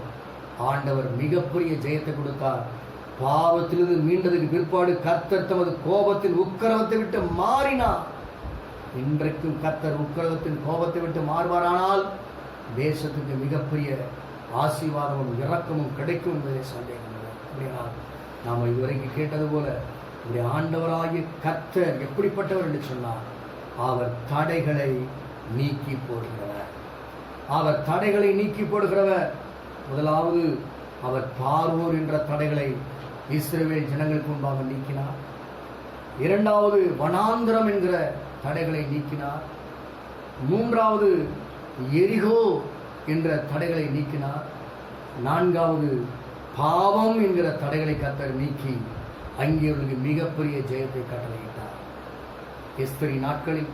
ஆண்டவர் மிகப்பெரிய ஜெயத்தை கொடுத்தார். பாவத்திலிருந்து மீண்டதுக்கு பிற்பாடு கர்த்தர் தமது கோபத்தின் உக்கிரகத்தை விட்டு மாறினார். இன்றைக்கும் கர்த்தர் உக்கிரகத்தின் கோபத்தை விட்டு மாறுவாரானால் தேசத்துக்கு மிகப்பெரிய ஆசீர்வாதமும் இரக்கமும் கிடைக்கும் என்பதை சந்தேகம் இல்லை. அப்படியானால் நாம் இதுவரைக்கும் கேட்டது போல நம்முடைய ஆண்டவராகிய கர்த்தர் எப்படிப்பட்டவர் என்று சொன்னார், அவர் தடைகளை நீக்கி போடுகிறவர். அவர் தடைகளை நீக்கி போடுகிறவர். முதலாவது அவர் பார்வோர் என்ற தடைகளை இஸ்ரவேல் ஜனங்களுக்கு முன்பாக நீக்கினார். இரண்டாவது வனாந்திரம் என்கிற தடைகளை நீக்கினார். மூன்றாவது எரிகோ என்ற தடைகளை நீக்கினார். நான்காவது பாவம் என்கிற தடைகளை கர்த்தர் நீக்கி அங்கே அவர்களுக்கு மிகப்பெரிய ஜெயத்தை கட்டளையிட்டார். எஸ்தரி நாட்களில்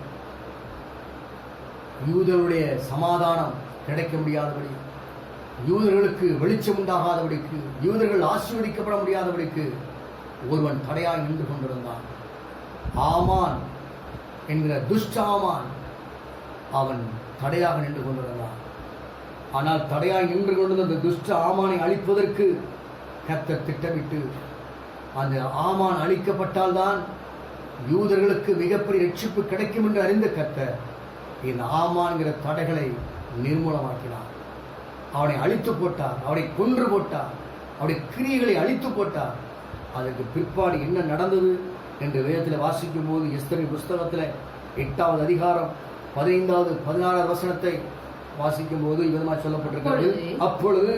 யூதருடைய சமாதானம் கிடைக்க முடியாதபடி, யூதர்களுக்கு வெளிச்சம் உண்டாகாதபடிக்கு, யூதர்கள் ஆசீர்வதிக்கப்பட முடியாதபடிக்கு ஒருவன் தடையாய் நின்று கொண்டிருந்தான். ஆமான் என்கிற துஷ்டாமான் அவன் தடையாக நின்று கொண்டிருந்தான். ஆனால் தடையாக நின்று கொண்டிருந்த அந்த துஷ்ட ஆமானை அழிப்பதற்கு கர்த்தர் திட்டமிட்டு அந்த ஆமான் அழிக்கப்பட்டால்தான் யூதர்களுக்கு மிகப்பெரிய ரட்சிப்பு கிடைக்கும் என்று அறிந்த கர்த்தர் இந்த ஆமான்கிற தடைகளை நிர்மூலமாக்கினார். அவனை அழித்து போட்டார், அவனை கொன்று போட்டார், அவருடைய கிரியைகளை அழித்து போட்டார். அதற்கு பிற்பாடு என்ன நடந்தது என்று வேதத்தில் வாசிக்கும் போது எஸ்தரின் புஸ்தகத்தில் 8வது அதிகாரம் 15வது 16வது வசனத்தை வாசிக்கும் போது விதமாக சொல்லப்பட்டிருக்கிறது. அப்பொழுது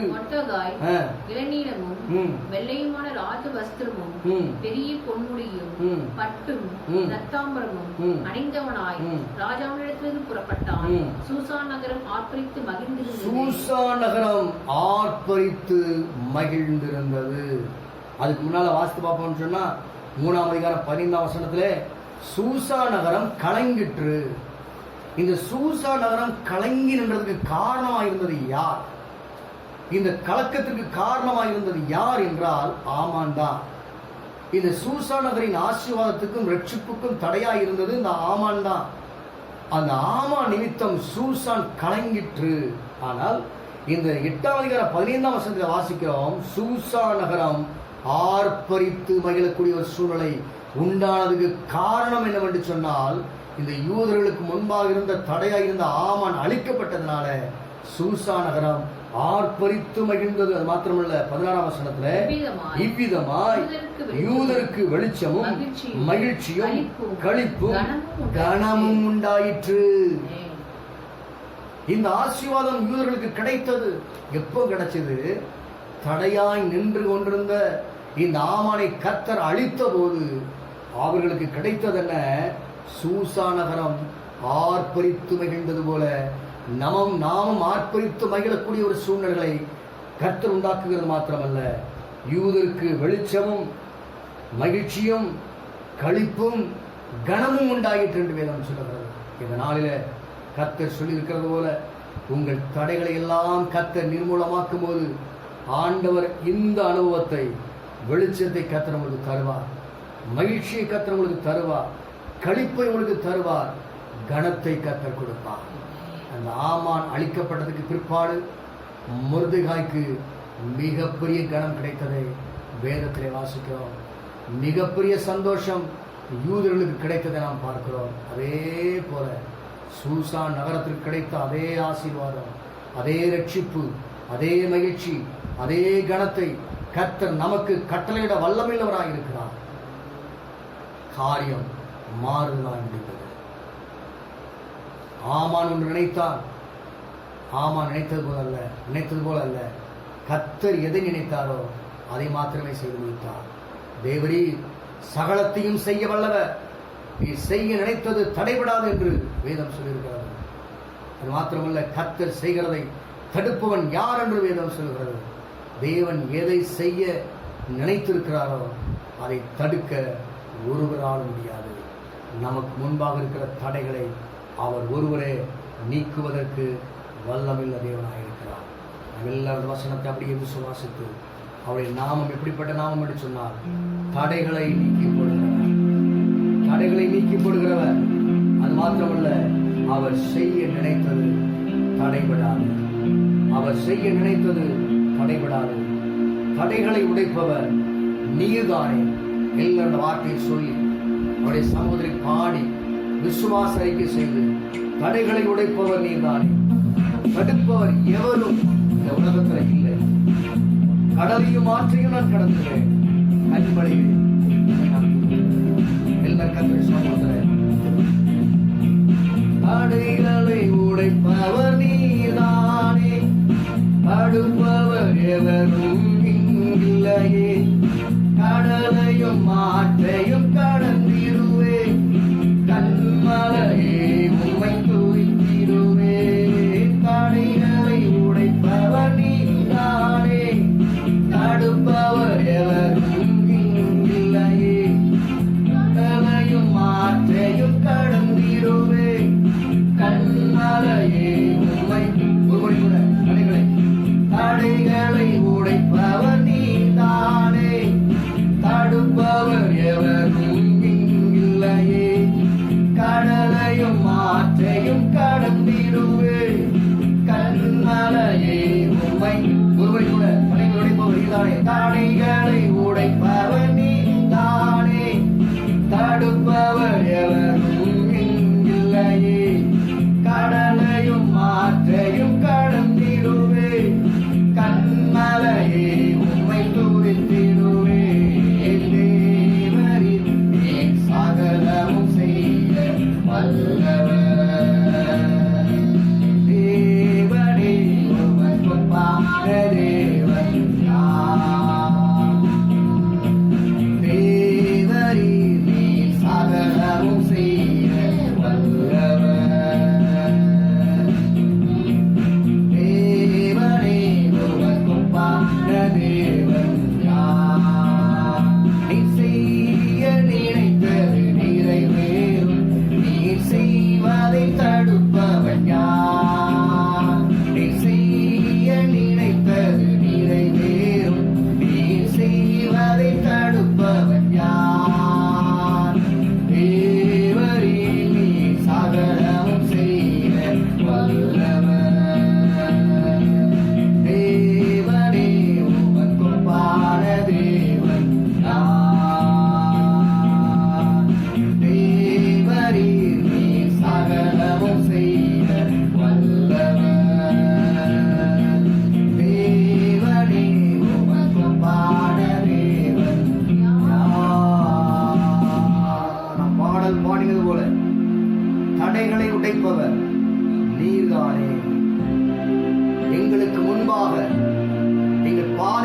இளநீலமும் வெள்ளையுமான ராஜ வஸ்திரமும் பெரிய பொன்முடியும் பட்டும் ரத்தாம்பரமும் அணிந்தவனாய் ராஜாவினிடத்திலிருந்து புறப்பட்டான். சூசான் நகரம் ஆர்ப்பரித்து மகிழ்ந்திருந்தது. சூசான் நகரம் ஆர்ப்பரித்து மகிழ்ந்திருந்தது. அதுக்கு முன்னால வாசித்து பார்ப்போம்னு சொன்னா 3ஆம் அதிகாரம் 15ஆம் வசனத்திலே சூசா நகரம் கலங்கிற்று. இந்த சூசா நகரம் கலங்கி நின்றதுக்கு காரணமாயிருந்தது யார்? இந்த கலக்கத்திற்கு காரணமாயிருந்தது யார் என்றால் ஆமான் தான். இந்த சூசா நகரின் ஆசீர்வாதத்துக்கும் ரட்சிப்புக்கும் தடையாயிருந்தது இந்த ஆமான் தான். அந்த ஆமான் நிமித்தம் சூசான் கலங்கிற்று. ஆனால் இந்த 8ஆம் அதிகாரம் 15ஆம் வசனத்தில் வாசிக்கிறோம், சூசா நகரம் ஆர்ப்பரித்து மகிழக்கூடிய ஒரு சூழ்நிலை உண்டானதுக்கு காரணம் என்னவென்று சொன்னால், இந்த யூதர்களுக்கு முன்பாக இருந்த தடையாக இருந்த ஆமான் அழிக்கப்பட்டதுனால சூசா நகரம் ஆர்ப்பரித்து மகிழ்ந்தது. அது மாத்திரமல்ல 16ஆம் வசனத்துல இவ்விதமாய் யூதருக்கு வெளிச்சமும் மகிழ்ச்சியும் களிப்பும் கனமும் உண்டாயிற்று. இந்த ஆசீர்வாதம் யூதர்களுக்கு கிடைத்தது. எப்போ கிடைச்சது? தடையாய் நின்று கொண்டிருந்த இந்த ஆமானை கர்த்தர் அழித்த போது அவர்களுக்கு கிடைத்ததென்ன? சூசா நகரம் ஆர்ப்பரித்து மகிழ்ந்தது போல நாமும் ஆர்ப்பரித்து மகிழக்கூடிய ஒரு சூழ்நிலைகளை கர்த்தர் உண்டாக்குகிறது மாத்திரமல்ல, யூதருக்கு வெளிச்சமும் மகிழ்ச்சியும் களிப்பும் கனமும் உண்டாயிற்று என்று வேதம் சொல்லுகிறது. இந்த நாளில கர்த்தர் சொல்லியிருக்கிறது போல உங்கள் தடைகளை எல்லாம் கர்த்தர் நிர்மூலமாக்கும் போது ஆண்டவர் இந்த அனுபவத்தை, வெளிச்சத்தை கர்த்தர் உங்களுக்கு தருவார், மகிழ்ச்சியை கர்த்தர் உங்களுக்கு தருவார், களிப்பை உங்களுக்கு தருவார், கனத்தை கர்த்தர் கொடுப்பார். அந்த ஆமான் அழிக்கப்பட்டதுக்கு பிற்பாடு மொர்தெகாய்க்கு மிகப்பெரிய கனம் கிடைத்ததை வேதத்திலே வாசிக்கிறோம். மிகப்பெரிய சந்தோஷம் யூதர்களுக்கு கிடைத்ததை நாம் பார்க்கிறோம். அதே போல சூசான் நகரத்திற்கு கிடைத்த அதே ஆசீர்வாதம், அதே ரட்சிப்பு, அதே மகிழ்ச்சி, அதே கனத்தை கர்த்தர் நமக்கு கட்டளையிட வல்லமையுள்ளவராக இருக்கிறார். காரியம் மாறுதலாக முடிந்தது. ஆமான் ஒன்று நினைத்தான். ஆமான் நினைத்தது போல அல்ல. கர்த்தர் எதை நினைத்தாரோ அதை மாத்திரமே செய்து முடித்தார். தேவரீ சகலத்தையும் செய்ய வல்லவர், நீ செய்ய நினைத்தது தடைபடாது என்று வேதம் சொல்லியிருக்கிறது. அது மாத்திரமல்ல, கர்த்தர் செய்கிறதை தடுப்பவன் யார் என்று வேதம் சொல்கிறது. தேவன் எதை செய்ய நினைத்திருக்கிறாரோ அதை தடுக்க ஒருவரால் முடியாது. நமக்கு முன்பாக இருக்கிற தடைகளை அவர் ஒருவரே நீக்குவதற்கு வல்லமில்ல தேவனாக இருக்கிறார். எல்லாரும் வசனத்தை அப்படியே விசுவாசித்து அவருடைய நாமம் எப்படிப்பட்ட நாமம் என்று சொன்னார், தடைகளை நீக்கி போடுகிறவர், தடைகளை நீக்கி போடுகிறவர். அது மாத்திரமல்ல, அவர் செய்ய நினைத்தது தடைபடாது. அவர் செய்ய நினைத்தது தடைபடாது. தடைகளை உடைப்பவர் நீர்தானே. எல்லாருடைய வார்த்தையை சொல்லி அவருடைய சகோதரி பாடி விசுவாச அறிக்கை செய்து, தடைகளை உடைப்பவர் நீர்தானே, தடுப்பவர் எவரும் இந்த உலகத்தில் இல்லை. கடலையும் ஆற்றையும் நான் கடந்துகிறேன், கண்மலையில் எல்லா கத்திர சகோதரர். தடைகளை உடைப்பவர் நீர்தானே, தடுப்பவர் எவரும் இல்லையே. கடலையும் ஆற்றையும் கடந்திருவே, கண்மலையே உம்மை துதித்திடுவே. தடைகளை உடைப்பவர் நீர்தானே, தடுப்பவர் எவரும் இல்லையே. கடலையும் ஆற்றையும் கடந்திடுவே, கண்மலையே உம்மை தடைகளை உடைப்பவர் நீர்தானே, தடுப்பவர் எவரும்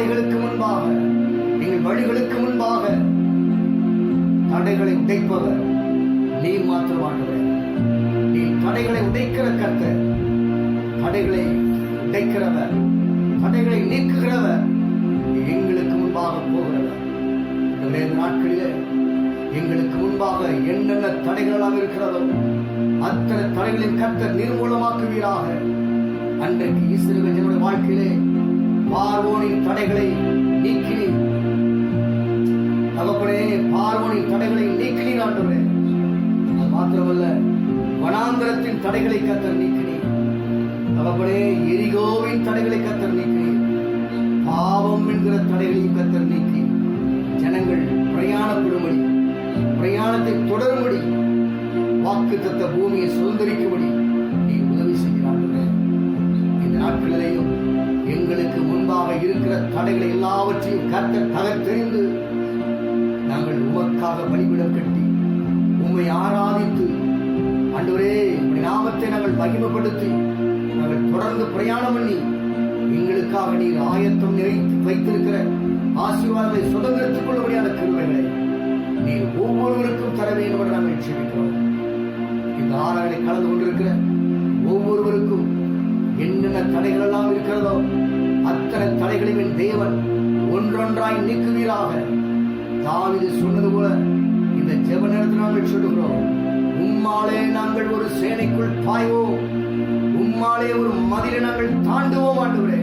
பாதைகளுக்கு முன்பாக, எங்கள் வழிகளுக்கு முன்பாக தடைகளை உடைப்பவர் நீர் மாத்திரமானவர். நீ தடைகளை உடைக்கிற கர்த்தர், தடைகளை உடைக்கிறவர், தடைகளை நீக்குகிறவர், எங்களுக்கு முன்பாக போகிறவர். இந்த நாட்களிலே எங்களுக்கு முன்பாக என்னென்ன தடைகளெல்லாம் இருக்கிறதோ அத்தனை தடைகளின் கர்த்தர் நிர்மூலமாக்குவீராக. அன்றைக்கு இஸ்ரவேல் ஜனங்களுடைய வாழ்க்கையிலே பார்வோனின் தடைகளை நீக்கினீர் தகப்பனே, பார்வோனின் தடைகளை நீக்கினீர் ஆண்டவரே. அது மாத்திரமல்ல, வனாந்தரத்தின் தடைகளை கர்த்தர் நீக்கினீர் தகப்பனே. எரிகோவின் தடைகளை கர்த்தர் நீக்கினீர். பாவம் என்கிற தடைகளையும் கர்த்தர் நீக்கி ஜனங்கள் பிரயாணப்படும்படி, பிரயாணத்தை தொடரும்படி, வாக்குத்தத்த பூமியை சுதந்திரிக்கும்படி நீ உதவி செய்கிறார்கள். இந்த நாட்களிலேயும் எங்களுக்கு முன்பாக இருக்கிற தடைகளை எல்லாவற்றையும் கர்த்தர் தகர்த்தெறிந்து நாங்கள் உமக்காக பலிபீடம் கட்டி உம்மை ஆராதித்து ஆண்டவரே உம்முடைய நாமத்தை நாங்கள் மகிமைப்படுத்தி நாங்கள் தொடர்ந்து பிரயாணம் பண்ணி எங்களுக்காக நீர் ஆயத்தம் வைத்திருக்கிற ஆசீர்வாதங்களை சுதந்திரத்துக் கொள்ளபடியான கிருபைகளை நீர் ஒவ்வொருவருக்கும் தர வேண்டும் என்று நாங்கள் ஜெபிக்கிறோம். இந்த ஆராதனை கலந்து கொண்டிருக்கிற ஒவ்வொருவருக்கும் என்னென்ன தடைகள் எல்லாம் இருக்கிறதோ அத்தனை தடைகளையும் தேவன் ஒன்றொன்றாய் நீக்குவீராக. தாவீது சொன்னது போல இந்த ஜெப நேரத்தில் நாங்கள் சொல்லுகிறோம், உம்மாலே நாங்கள் ஒரு சேனைக்குள் பாய்வோம், உம்மாலே ஒரு மதிலை நாங்கள் தாண்டுவோம் ஆண்டவரே.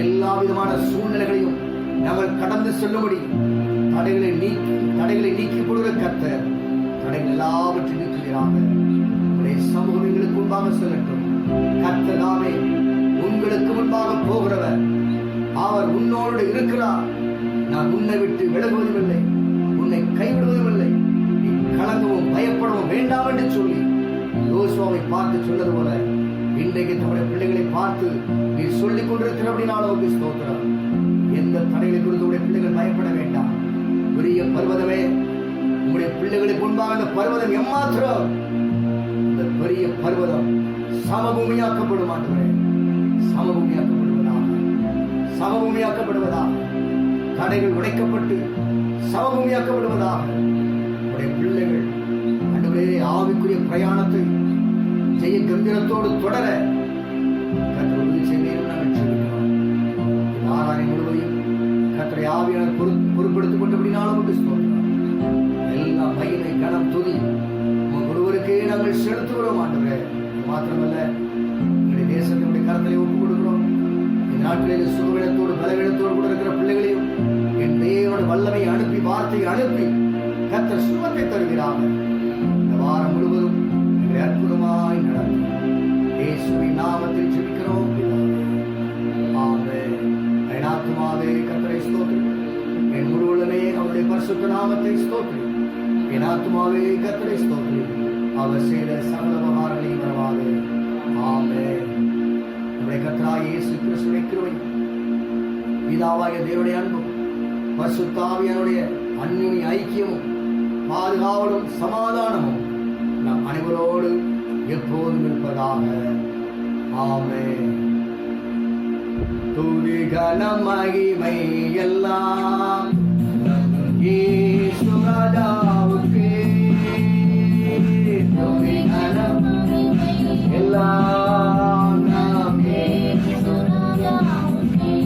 எல்லா விதமான சூழ்நிலைகளையும் நாங்கள் கடந்து செல்லும்படி தடைகளை நீக்கி கொடுக்கிற கர்த்தர் தடைகள் எல்லாவற்றையும் நீக்குகிறாங்க. உடைய சமூகம் எங்களுக்கு முன்பாக செல்லட்டும். கர்த்தர் தாமே உங்களுக்கு முன்பாக போகிறவர், அவர் உன்னோடு இருக்கிறார். நான் உன்னை விட்டு விலகுவதுமில்லை, உன்னை கைவிடுவதுமில்லை, நீ கலங்கவும் பயப்படவும் வேண்டாம் என்று சொல்லி யோசுவாவை பார்த்து சொன்னது போல இன்றைக்கு தம்முடைய பிள்ளைகளை பார்த்து நீ சொல்லிக் கொண்டிருக்கிறபடினாலும் ஸ்தோத்திரம். எந்த தடைகளை குறித்து உடைய பிள்ளைகள் பயப்பட வேண்டாம். பெரிய பர்வதமே, உங்களுடைய பிள்ளைகளுக்கு முன்பாக அந்த பர்வதம் எம்மாத்திரம், இந்த பெரிய பர்வதம் சமபூமியாக்கப்படும் ஆண்டவரே, சமபூமியாக்கப்படுவதாக, சமபூமியாக்கப்படுவதாக, தடைகள் உடைக்கப்பட்டு சமபூமியாக்கப்படுவதாக. உடைய பிள்ளைகள் ஆண்டவரே ஆவிக்குரிய பிரயாணத்தை ஜெய கம்பீரத்தோடு தொடர கர்த்தர் உதவி செய்ய நாங்கள் சொல்கிறோம். இந்த ஆராதனை முழுவதையும் கர்த்தரை ஆவியாளர் பொறுப்பெடுத்துக் கொண்டபடினாலும் ஸ்தோத்திரம். எல்லா மகிமை கனம் துதி ஒருவருக்கே நாங்கள் செலுத்துகிறோம் ஆண்டவரே. மாத்திரமல்ல, எங்களுடைய தேசத்தினுடைய கரத்திலே ஒப்புக் கொடுக்கிறோம். இந்த நாட்டிலே சுகவீனத்தோடு பலவீனத்தோடு கூட இருக்கிற பிள்ளைகளையும் என் தேவனோட வல்லமை அனுப்பி, வார்த்தையை அனுப்பி கர்த்தர் சுகத்தை தருகிறாங்க. இந்த வாரம் முழுவதும் எங்களை அற்புதமாய் நடத்தும் இயேசுவின் நாமத்தில் ஜெபிக்கிறோம். ஆமென். என் ஆத்துமாவே கர்த்தரை ஸ்தோத்திரி, என் முழு உள்ளமே அவருடைய பரிசுத்த நாமத்தை ஸ்தோத்திரி. என் ஆத்துமாவே கர்த்தரை ஸ்தோத்திரி, அவர் செய்த சகல உபகாரங்களையும் மறவாதே. ஆமென். நம்முடைய கர்த்தராகிய இயேசு கிறிஸ்துவின் கிருபை, பிதாவாகிய தேவனுடைய அன்பும் பரிசுத்த ஆவியானுடைய அன்பின் ஐக்கியமும் பாதுகாவலும் சமாதானமும் நம் அனைவரோடு எப்போதும் இருப்பதாக. ஆமென். துதி கனம் மகிமை எல்லாம் இயேசு ராஜாவுக்கே. துதி கனம் மகிமை எல்லாம் நம் இயேசு ராஜாவுக்கே.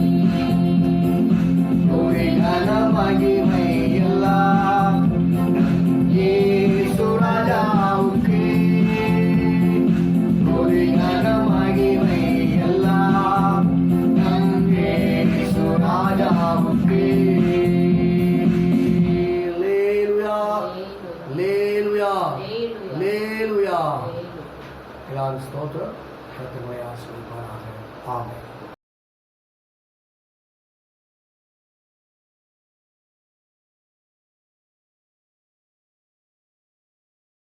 துதி கனம் மகிமை எல்லாம் இயேசு ராஜாவுக்கே. துதி கனம் மகிமை எல்லாம் நம் இயேசு ராஜாவுக்கே. அல்லேலூயா, அல்லேலூயா, அல்லேலூயா. எல்லாரும் ஸ்தோத்திரம். கர்த்தருடைய ஆசீர்வாதம். ஆமென்.